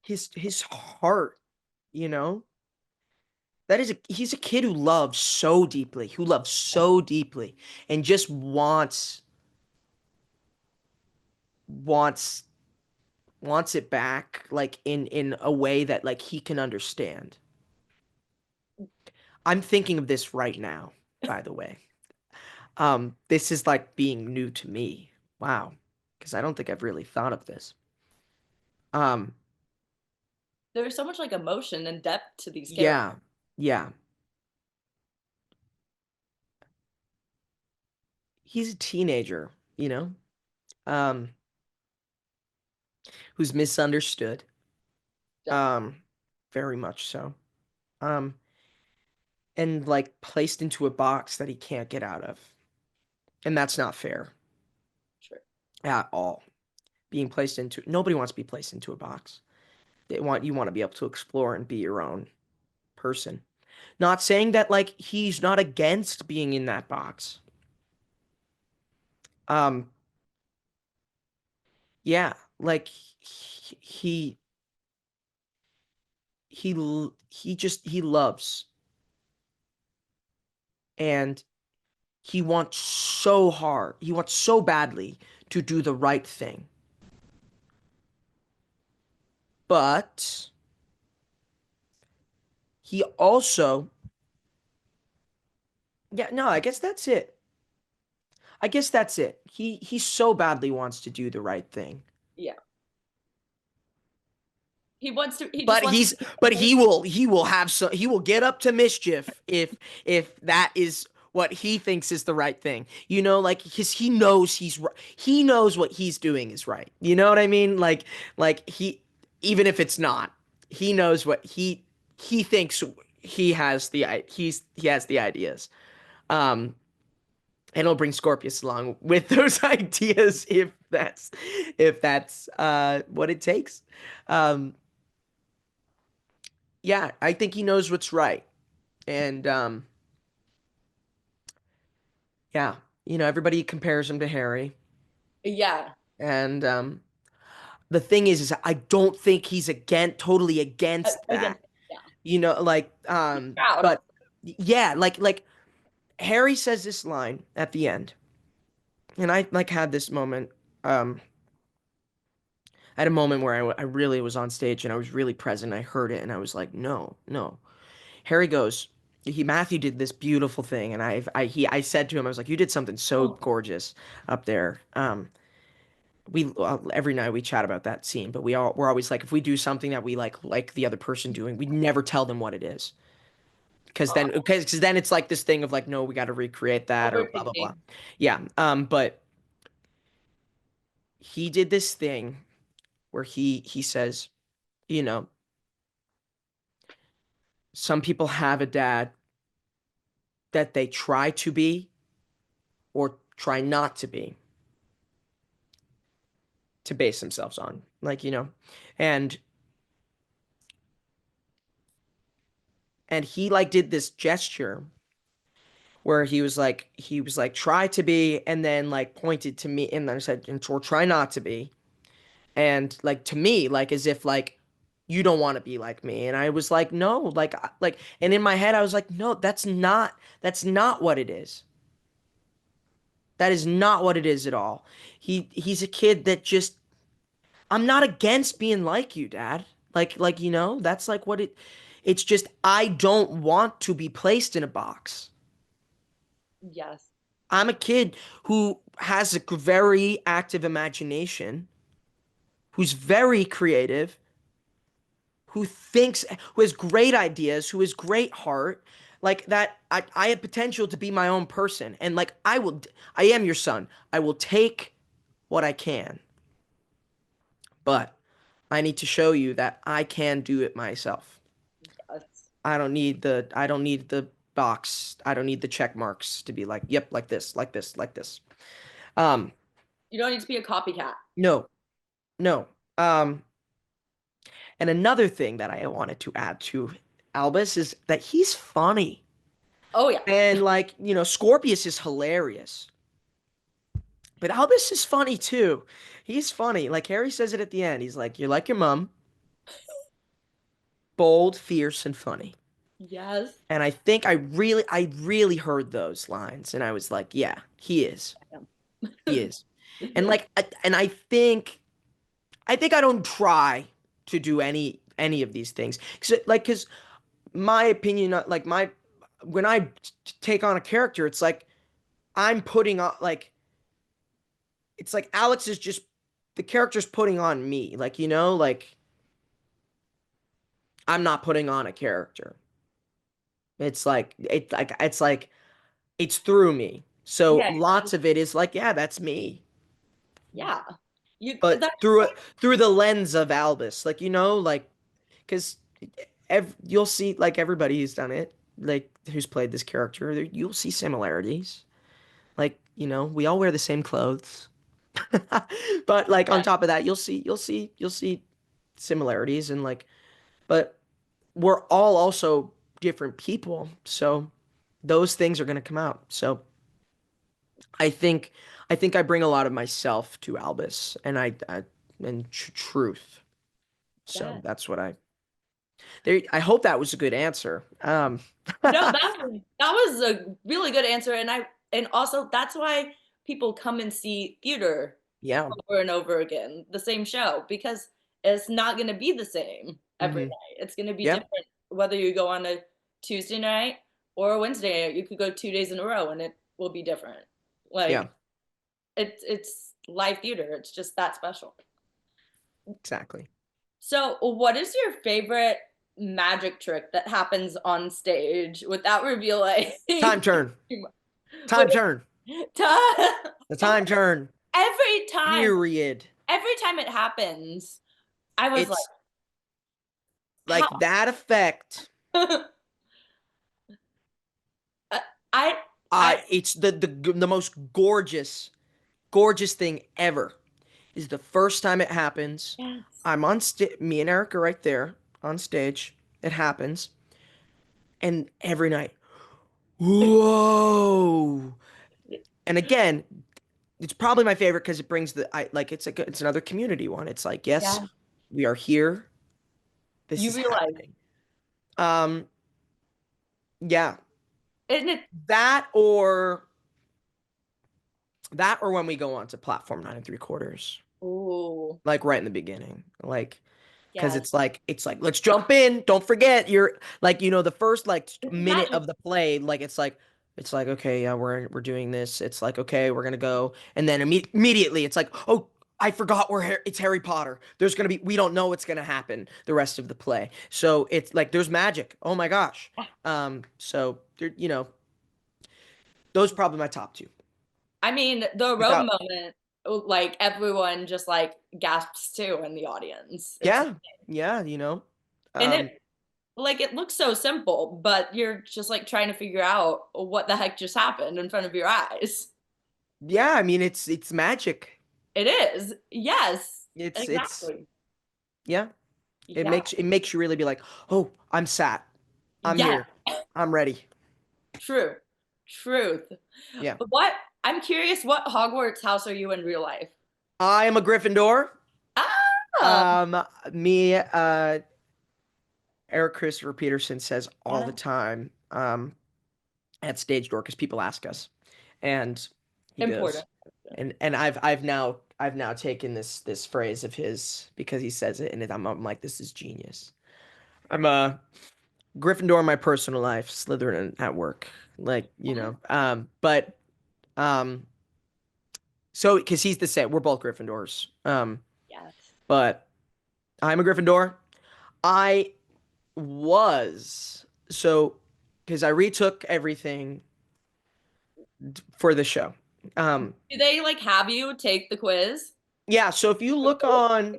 his heart, you know, that is he's a kid who loves so deeply, and just wants wants it back, like in a way that like he can understand. I'm thinking of this right now, by the way. This is like being new to me. Wow, because I don't think I've really thought of this. Um, There's so much like emotion and depth to these characters. yeah, yeah. He's a teenager, you know, um, who's misunderstood, um, very much so, um, and like placed into a box that he can't get out of, and that's not fair Sure. at all. Being placed into nobody wants to be placed into a box. You want to be able to explore and be your own person. Not saying that like he's not against being in that box. Um, yeah, like he loves, and he wants so hard. He wants so badly to do the right thing. But he also, yeah, no, I guess that's it. I guess that's it. He so badly wants to do the right thing. Yeah. He just But wants he's to be but cool. he will have some he will get up to mischief if that is what he thinks is the right thing. You know, like because he knows what he's doing is right. You know what I mean? Like he even if it's not, he knows what he thinks he has the ideas. Um, and it'll bring Scorpius along with those ideas if that's what it takes. Um, yeah, I think he knows what's right. And yeah, everybody compares him to Harry. Yeah. And the thing is I don't think he's totally against Again, that. yeah. Like Proud. but yeah, like Harry says this line at the end. And I like had this moment I had a moment where I really was on stage and I was really present. I heard it and I was like, no, no. Harry goes, Matthew did this beautiful thing, and I said to him, I was like, you did something so Oh, gorgeous up there. We every night we chat about that scene, but we're always like, if we do something that we like the other person doing, we never tell them what it is, because then it's like this thing of like, no, we got to recreate that or blah blah blah. overthinking. Yeah. But he did this thing where he says, you know, some people have a dad that they try to be or try not to be to base themselves on. Like, and he like did this gesture where he was like try to be and then like pointed to me and then said or try not to be. And like to me, like as if like you don't want to be like me. And I was like, no, like and in my head I was like, no, that's not what it is. That is not what it is at all. He's a kid that just I'm not against being like you, Dad. Like that's like what it's just I don't want to be placed in a box. Yes. I'm a kid who has a very active imagination, who's very creative, who has great ideas, who has great heart. Like that, I have potential to be my own person. And like I am your son. I will take what I can, but I need to show you that I can do it myself. Yes. I don't need the box. I don't need the check marks to be like, yep, like this, like this, like this. Um, You don't need to be a copycat. no, no. Um, and another thing that I wanted to add to Albus is that he's funny. Oh yeah. And like, Scorpius is hilarious. But Albus is funny too. He's funny. Like Harry says it at the end. He's like, "You're like your mom, bold, fierce, and funny." Yes. And I really heard those lines, and I was like, "Yeah, he is. He is." And like, and I think I don't try to do any of these things because my opinion, like my when I take on a character, it's like I'm putting on like it's like Alex is just the character's putting on me, like I'm not putting on a character. It's like it's through me. So Yeah. lots of it is like, yeah, that's me. Yeah. You But that through the lens of Albus, like because you'll see like everybody who's done it, like who's played this character, you'll see similarities. Like, we all wear the same clothes. But like on yeah. top of that, you'll see similarities and like but we're all also different people. So those things are going to come out. So I think I bring a lot of myself to Albus and and truth. So Yeah. that's what I hope that was a good answer. No, that was a really good answer, and also that's why people come and see theater Yeah. over and over again, the same show, because it's not going to be the same every Hmm. night. It's going to be Yeah. different whether you go on a Tuesday night or a Wednesday night. You could go 2 days in a row and it will be different. Like Yeah. it's live theater. It's just that special. Exactly. So, what is your favorite magic trick that happens on stage without revealing Time turn. too much? But Time turn. The time turn. every time, Period. every time it happens, I was like, It's how? like that effect. I I It's the most gorgeous thing ever. Is the first time it happens. Yes. I'm on stage. Me and Eric are right there on stage. It happens, and every night, whoa! And again, it's probably my favorite because it brings the I like it's another community one. It's like, yes, Yeah. we are here. This You is realize, happening. Um, yeah, isn't it? that or that or when we go on to platform 9 3/4, Oh, like right in the beginning, like because yes. it's like let's jump in. Don't forget you're like the first like It's minute magic. of the play, like it's like okay, yeah, we're doing this. It's like okay, we're gonna go, and then immediately it's like, oh, I forgot it's Harry Potter. There's gonna be we don't know what's gonna happen the rest of the play. So it's like there's magic. Oh my gosh. So there, those are probably my top two. I mean, the robe Without moment, like everyone just like gasps too in the audience. It's Yeah, yeah, and um, it like it looks so simple, but you're just like trying to figure out what the heck just happened in front of your eyes. yeah. I mean, it's magic. It is. Yes. It's Exactly. yeah. It Yeah. makes it makes you really be like, oh, I'm sat. I'm Yes. here. I'm ready. True. Truth. Yeah. What I'm curious, what Hogwarts house are you in real life? I am a Gryffindor. Ah, Um, me, Eric Christopher Peterson says all the yeah. time, at stage door because people ask us, and he Important. goes, and I've now taken this phrase of his because he says it, and I'm like, this is genius. I'm a Gryffindor in my personal life, Slytherin at work, like but um, so because he's the same, we're both Gryffindors, Yes. but I'm a Gryffindor. I was so because I retook everything for the show. Um, Do they like have you take the quiz? yeah, so if you look on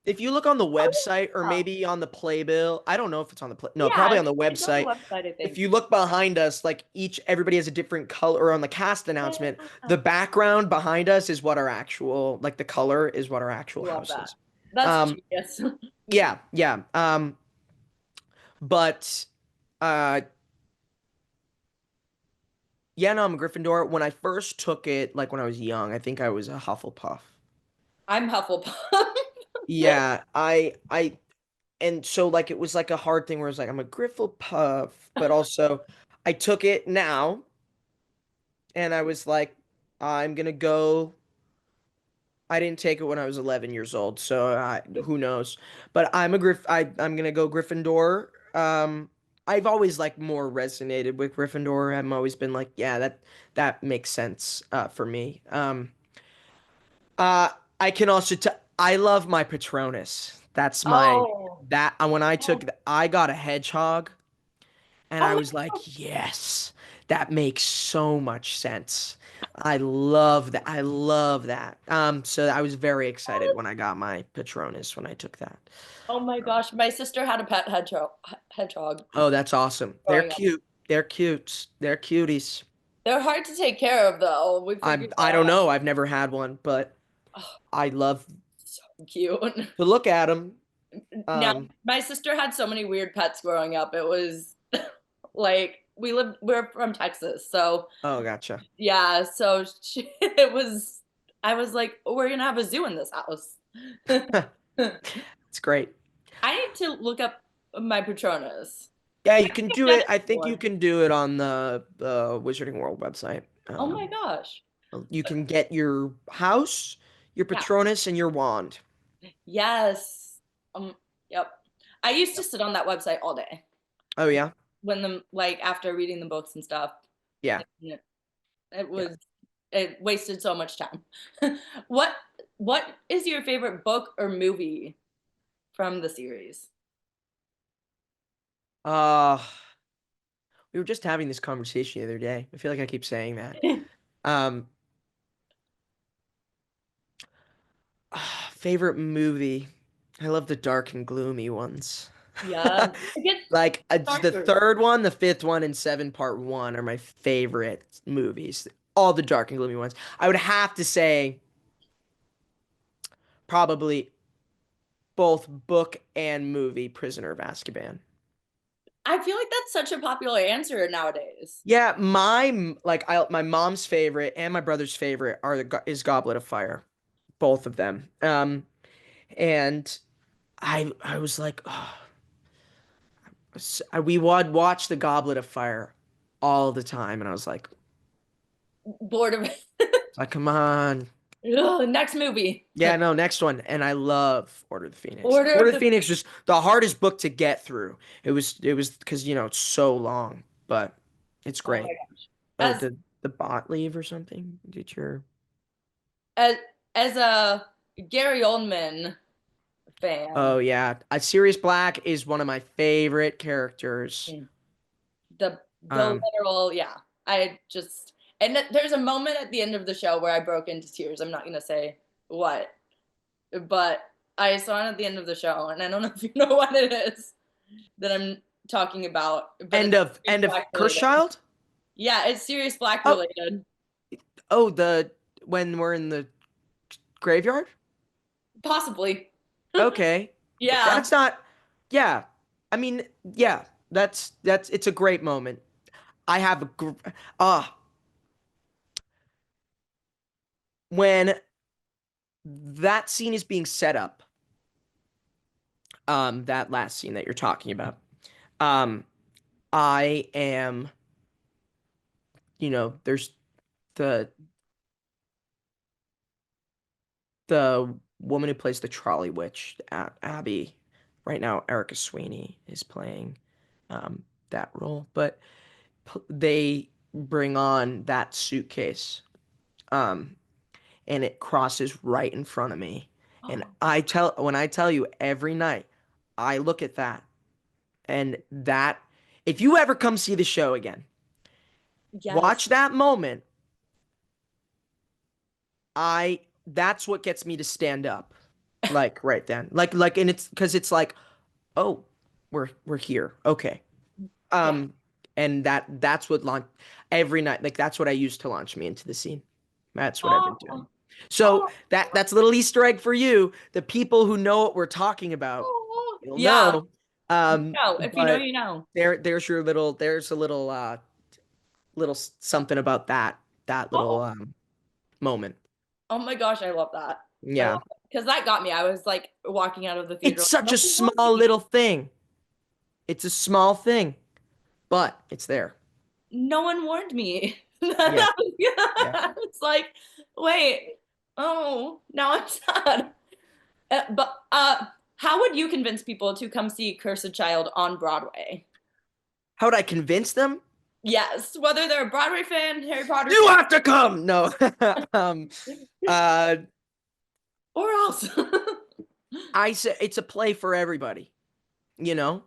the website or Oh, maybe on the playbill, I don't know if it's on the play. No, yeah, probably on the it's on the website. website, I If think. you look behind us, like everybody has a different color or on the cast announcement, the background behind us is what our actual, like the color is what our actual Love house that. is. That's Um, genius. yeah, yeah. But uh yeah, no, I'm a Gryffindor. When I first took it, like when I was young, I think I was a Hufflepuff. I'm Hufflepuff. Yeah, and so like it was like a hard thing where it's like I'm a Grifflepuff, but also I took it now and I was like, I'm gonna go. I didn't take it when I was 11 years old, so who knows? But I'm gonna go Gryffindor. I've always like more resonated with Gryffindor. I've always been like, yeah, that makes sense for me. Uh, I can also I love my Patronus. That's my Oh, that when I oh, took I got a hedgehog and oh I my was God. like, yes, that makes so much sense. I love that. I love that. So I was very excited when I got my Patronus when I took that. Oh my gosh. My sister had a pet hedgehog Oh, that's awesome. They're growing up. cute. They're cute. They're cuties. They're hard to take care of though. We I figured I that don't out. know. I've never had one, but Oh, I love so cute. to look at them. Now, Um, my sister had so many weird pets growing up. It was like we're from Texas. So, oh, gotcha. yeah, so it was I was like, we're gonna have a zoo in this house. It's great. I need to look up my Patronus. Yeah, My you can kid do got it. it I think you before. can do it on the Wizarding World website. Oh my gosh. You can get your house, your Yeah. Patronus, and your wand. Yes. Yep. I used to Yep. sit on that website all day Oh yeah, when like after reading the books and stuff. yeah. It Yeah. was it wasted so much time. What what is your favorite book or movie from the series? Uh, we were just having this conversation the other day. I feel like I keep saying that. Um, Favorite movie. I love the dark and gloomy ones. Yeah. It gets Like the darker. third one, the fifth one, and Seven Part One are my favorite movies. All the dark and gloomy ones. I would have to say probably both book and movie Prisoner of Azkaban. I feel like that's such a popular answer nowadays. Yeah, my mom's favorite and my brother's favorite is Goblet of Fire, both of them. And I was like, oh, we would watch the Goblet of Fire all the time, and I was Bored of it. like, come on. Ugh, next movie. Yeah, no, next one. And I love Order of the Phoenix. Order Order of of the the Phoenix was the hardest book to get through. It was because it's so long, but it's Oh my great. gosh. Oh, the bot leave or something? Did your As as a Gary Oldman fan, Oh yeah. Sirius Black is one of my favorite characters. the Um, literal, yeah. I just and there's a moment at the end of the show where I broke into tears. I'm not gonna say what, but I saw it at the end of the show, and I don't know if you know what it is that I'm talking about, but end it's of Sirius Black Cursed related. Child? Yeah, it's Sirius Black Oh, related. oh, the when we're in the graveyard? Possibly. Okay. Yeah. That's not yeah. I mean, yeah, that's it's a great moment. I have a ah when that scene is being set up, that last scene that you're talking about. Um, I am, there's the the woman who plays the trolley witch, Abby. Right now, Erica Sweeney is playing that role, but they bring on that suitcase, um, and it crosses right in front of me. And when I tell you every night, I look at that, and that, if you ever come see the show again, Yes. watch that moment. That's what gets me to stand up, like right then, and it's because it's like, oh, we're here, okay, Yeah. um, and that's what launch every night, like that's what I use to launch me into the scene. That's what I've been doing. Oh, So oh, that's a little Easter egg for you, the people who know what we're talking about. oh. You'll Yeah. know, No, if you know, but you know. there's a little something about that little Oh, moment. oh my gosh, I love that. I love Yeah. it. Because that got me. I was like walking out of the theater. It's Like, such no a one warned small me. little thing. It's a small thing, but it's there. No one warned me. Yeah. Yeah. It's like, wait, oh, now I'm sad. But how would you convince people to come see Cursed Child on Broadway? How would I convince them? Yes, whether they're a Broadway fan, Harry Potter You fan, have to come. No. um uh or else. I say it's a play for everybody, you know?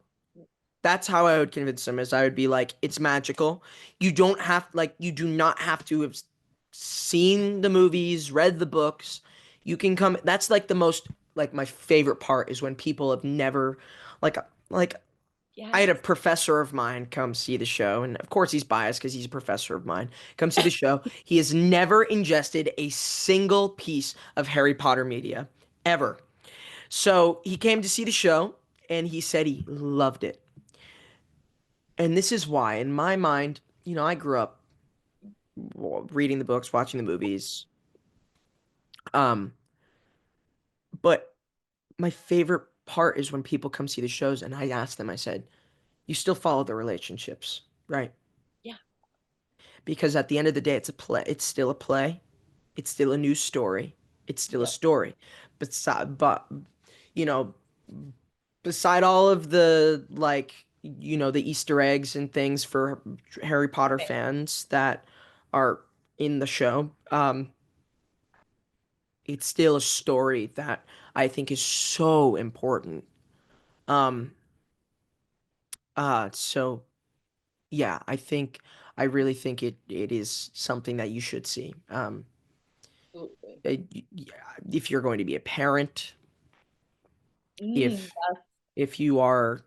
That's how I would convince them, is I would be like, it's magical. You do not have to have seen the movies, read the books. You can come. That's like the most, like, my favorite part is when people have never, like I had a Yes. professor of mine come see the show, and of course he's biased because he's a professor of mine. Come see the show. He has never ingested a single piece of Harry Potter media ever. So he came to see the show, and he said he loved it. And this is why, in my mind, I grew up reading the books, watching the movies. Um, but my favorite part is when people come see the shows, and I ask them, I said, "You still follow the relationships, right?" Yeah. Because at the end of the day, it's a play. It's still a play. It's still a new story. It's still a Yep. story. But you know, beside all of the, the Easter eggs and things for Harry Potter fans that are in the show, it's still a story that I think is so important. Um, so yeah, I really think it is something that you should see. Absolutely. Uh, if you're going to be a parent, Mm, if if you are,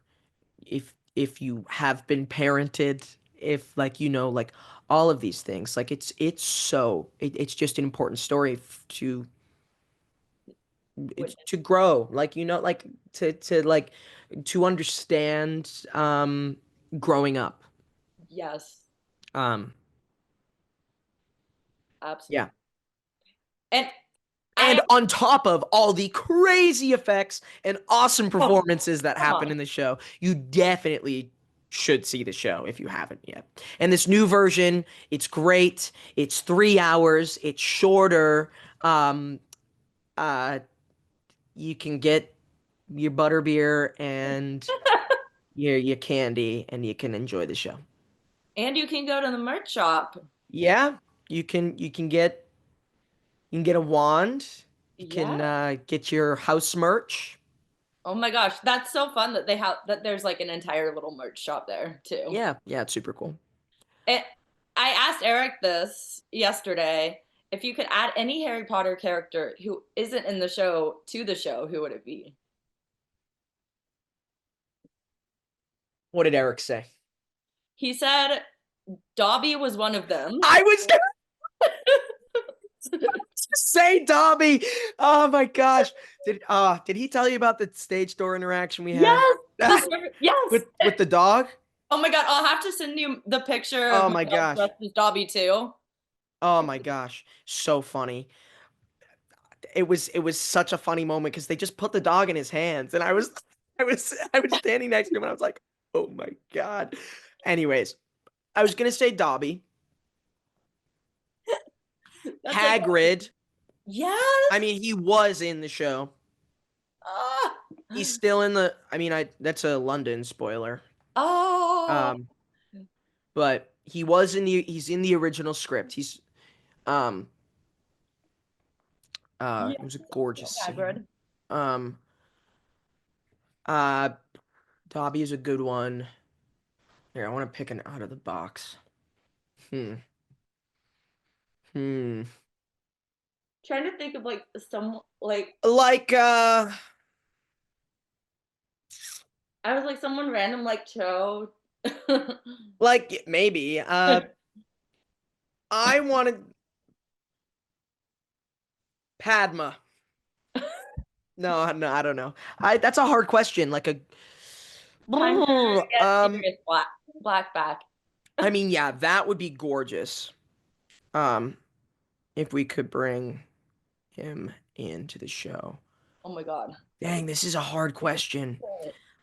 if you have been parented, if like like all of these things, like it's just an important story to it's Witness. to grow, like like to like to understand growing up. Yes, Um absolutely. yeah. And I And on top of all the crazy effects and awesome oh, performances that come happen on. in the show, you definitely should see the show if you haven't yet. And this new version, it's great. It's 3 hours. It's shorter. Um, uh, you can get your butterbeer and your candy, and you can enjoy the show. And you can go to the merch shop. Yeah, you can get a wand. You Yeah. can get your house merch. Oh my gosh, that's so fun that they have that there's like an entire little merch shop there too. Yeah, yeah, it's super cool. It, I asked Eric this yesterday. If you could add any Harry Potter character who isn't in the show to the show, who would it be? What did Eric say? He said Dobby was one of them. I was gonna say Dobby. Oh my gosh. Did he tell you about the stage door interaction we had Yes, yes. with the dog? Oh my God, I'll have to send you the picture of Oh my my dog gosh. dressed as Dobby too. Oh my gosh. So funny. It was such a funny moment because they just put the dog in his hands and I was standing next to him and I was like, "Oh my God." Anyways, I was gonna say Dobby. That's like Hagrid. yes. I mean, he was in the show. Ah. He's still in the I mean, I that's a London spoiler. Oh. Um, but he's in the original script. Um Yeah, it was a gorgeous scene. Hagrid. Um uh Dobby is a good one. Here, I want to pick an out of the box. Hmm. Hmm. Trying to think of like some like Like I was like someone random like Cho. like maybe I wanted Padma. No, no, I don't know. I That's a hard question. Like a Time to get um serious black back. I mean, yeah, that would be gorgeous. Um if we could bring him into the show. Oh my God. Dang, this is a hard question.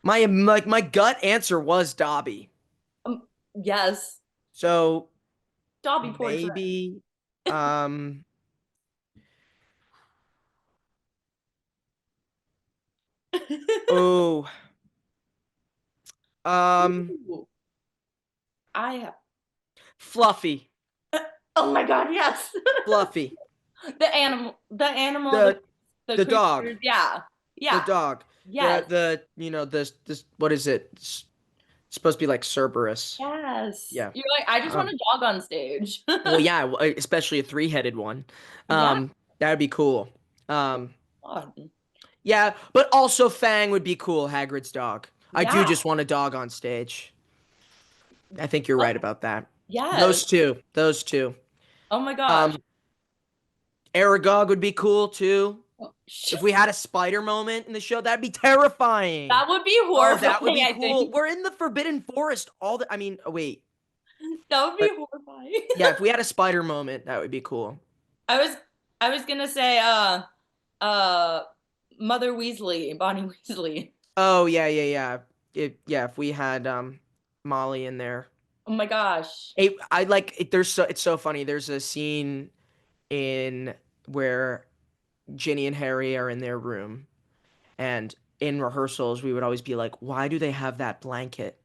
My gut answer was Dobby. Yes. So Dobby portrait. maybe um oh um Ooh, I have. Fluffy. Oh my God, yes. Fluffy. The animal, The the the dog. creatures. Yeah. The Yeah. dog. Yes. This what is it? It's supposed to be like Cerberus. Yes. Yeah. You're like, I just want Um a dog on stage. well yeah, especially a three-headed one. Yeah. That would be cool. Um God. yeah, but also Fang would be cool, Hagrid's dog. I do Yeah. just want a dog on stage. I think you're Oh, right about that. yes. Those two. Oh my gosh. Um, Aragog would be cool too. Oh, If we had a spider moment in the show, that'd be terrifying. that would be Oh, that would horrifying, be I cool. think. We're in the Forbidden Forest. I mean, oh, wait, That would be but horrifying. yeah, if we had a spider moment, that would be cool. I was I was gonna say uh Mother Weasley, Bonnie Weasley. Oh yeah, yeah, yeah. If we had Molly in there. Oh my gosh. I like it. It's so funny. There's a scene in where Ginny and Harry are in their room, and in rehearsals, we would always be like, "Why do they have that blanket?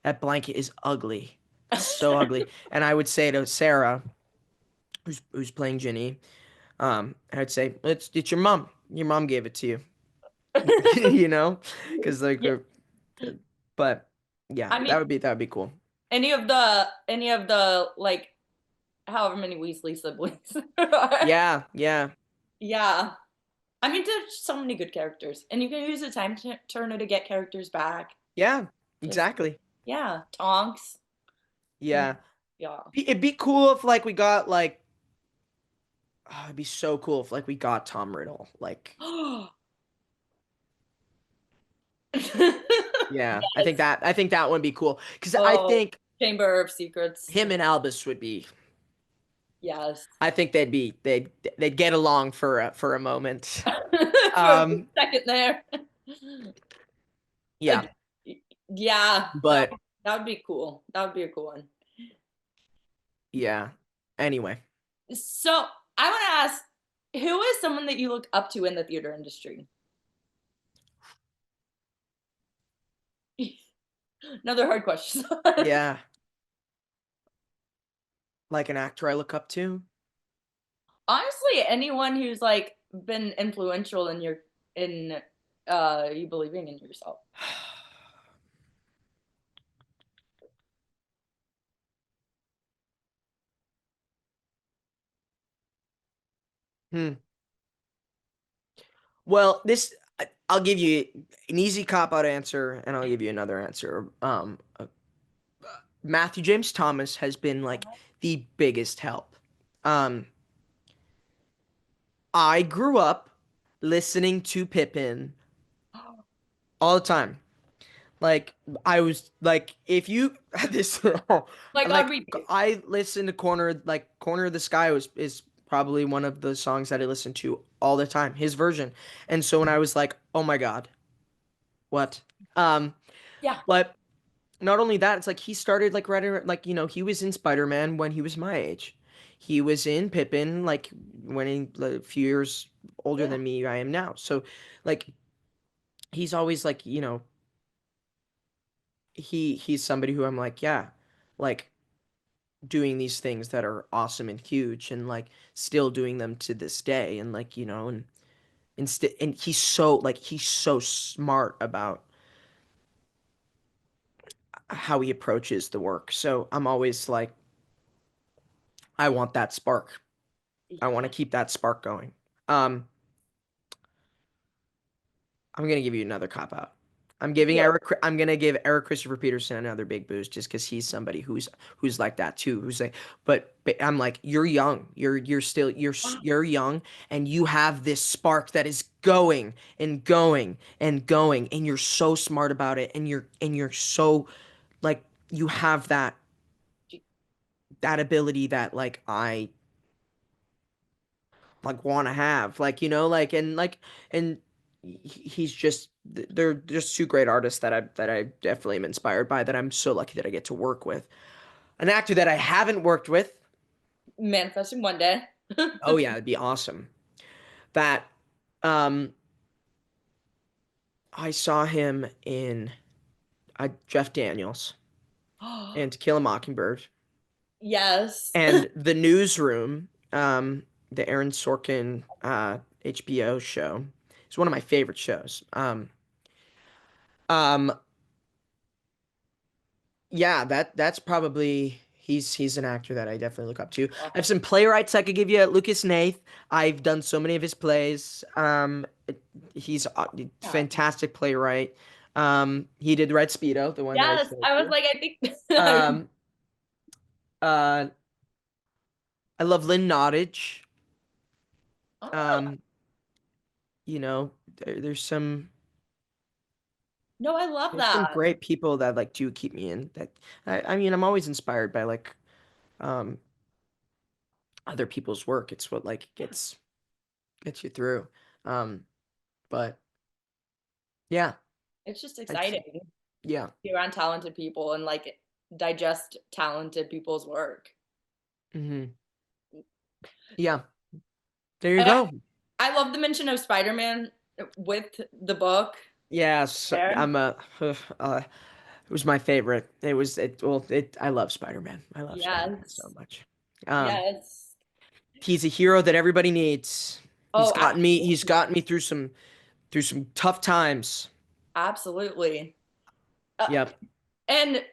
That blanket is ugly. It's so ugly." And I would say to Sarah, who's playing Ginny, I'd say, "It's your mom. Your mom gave it to you." You know, because like, Yeah, but yeah, I mean that would be cool. any of the like however many Weasley siblings. Yeah, yeah, Yeah. I mean there's so many good characters. And you can use a turner to get characters back. yeah, Just exactly. yeah, Tonks. Mm, Yeah. yeah. It'd be cool if like we got like it'd be so cool if like we got Tom Riddle. Like yeah, Yes. I think that would be cool because I Oh, think Chamber of Secrets. him and Albus would be. Yes. I think they'd get along for a moment. For a good Um, second there. yeah, Ag- Yeah, but that would be cool. That would be a cool one. yeah. Anyway, So I want to ask, who is someone that you look up to in the theater industry? Another hard question. yeah, like an actor I look up to. Honestly, anyone who's like been influential in your in you believing in yourself. Hmm. Well, I'll give you an easy cop out answer, and I'll give you another answer. Matthew James Thomas has been like the biggest help. Um, I grew up listening to Pippin all the time. Like I was like, if you this Like on like repeat. I listened to Corner of the Sky was is probably one of the songs that I listen to all the time, his version. And so when I was like, oh my God, what? Um, Yeah. but not only that, it's like he started like writing like he was in Spider-Man when he was my age. He was in Pippin like when he a few years older Yeah. than me I am now. So like he's always like, he's somebody who I'm like, yeah, like doing these things that are awesome and huge and like still doing them to this day and like, and he's so smart about how he approaches the work. So I'm always like I want that spark. I want Yeah. to keep that spark going. Um, I'm gonna give you another cop out. Yeah. I'm gonna give Eric Christopher Peterson another big boost just because he's somebody who's like that too. Who's like, but I'm like, you're young. You're still you're young, and you have this spark that is going and going and going, and you're so smart about it, and you're so like you have that ability that like I like want to have and he's just they're just two great artists that I definitely am inspired by that I'm so lucky that I get to work with an actor that I haven't worked with. Manifesting one day. Oh yeah, it'd be awesome. That um I saw him in Jeff Daniels and To Kill a Mockingbird Yes. and The Newsroom, the Aaron Sorkin HBO show. It's one of my favorite shows. Um Yeah, that's probably he's an actor that I definitely look up to. I have some playwrights I could give you. Lucas Nath. I've done so many of his plays. He's a Yeah. fantastic playwright. He did Red Speedo, the one that I Yes. showed I was you. like, I think Um, uh, I love Lynn Nottage. oh, Um, there's no, I love some that. great people that like do keep me in that. I mean, I'm always inspired by like um other people's work. It's what like gets you through. Um, but yeah, It's just it's exciting to yeah. be around talented people and like digest talented people's work. Hmm. Yeah. There you And go. I love the mention of Spider-Man with the book Yes, there. I'm a. It was my favorite. I love Spider-Man. I love Spider-Man so Yes. much. Um, Yes. he's a hero that everybody needs. Oh, He's absolutely. gotten me through some tough times. Absolutely. Uh, Yep. and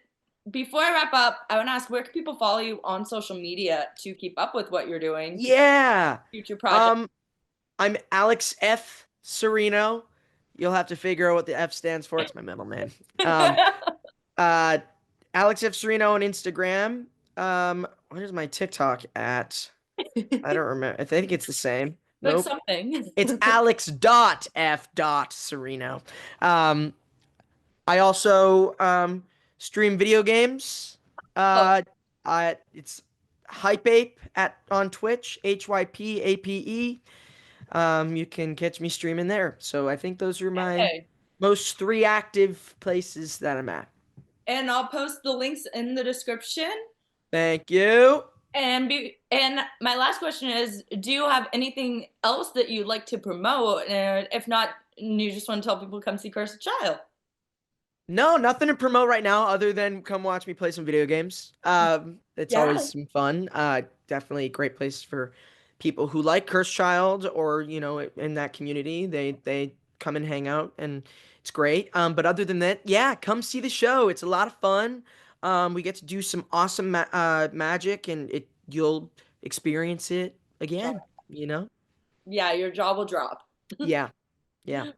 before I wrap up, I want to ask where can people follow you on social media to keep up with what you're doing, to Yeah. future projects? Um, I'm Alex F. Serino. You'll have to figure out what the F stands for. It's my middle name. Um, Uh, Alex F. Serino on Instagram. What is my TikTok at? I don't remember. I think it's the same. Like Nope. something. It's Alex.F.Serino. Um, I also stream video games. Oh, Uh, it's Hypeape at on Twitch, HYPAPE. You can catch me streaming there. So I think those are my okay. most three active places that I'm at. And I'll post the links in the description. Thank you. And my last question is, do you have anything else that you'd like to promote? And if not, you just want to tell people to come see Cursed Child. No, nothing to promote right now other than come watch me play some video games. It's always Yeah. some fun. Definitely a great place for people who like Cursed Child or, in that community. They come and hang out and it's great. But other than that, yeah, come see the show. It's a lot of fun. We get to do some awesome magic and you'll experience it again, you know? Yeah, your jaw will drop. Yeah, yeah.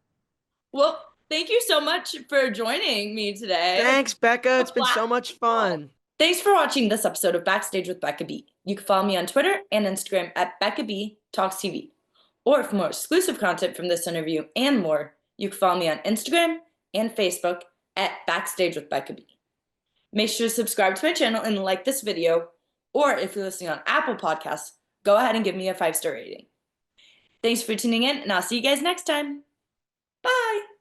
Well, thank you so much for joining me today. It's Thanks, Becca. a It's been blast. so much fun. Thanks for watching this episode of Backstage with Becca B. You can follow me on Twitter and Instagram at Becca B Talks TV. Or for more exclusive content from this interview and more, you can follow me on Instagram and Facebook at Backstage with Becca B. Make sure to subscribe to my channel and like this video. Or if you're listening on Apple Podcasts, go ahead and give me a 5-star rating. Thanks for tuning in, and I'll see you guys next time. Bye!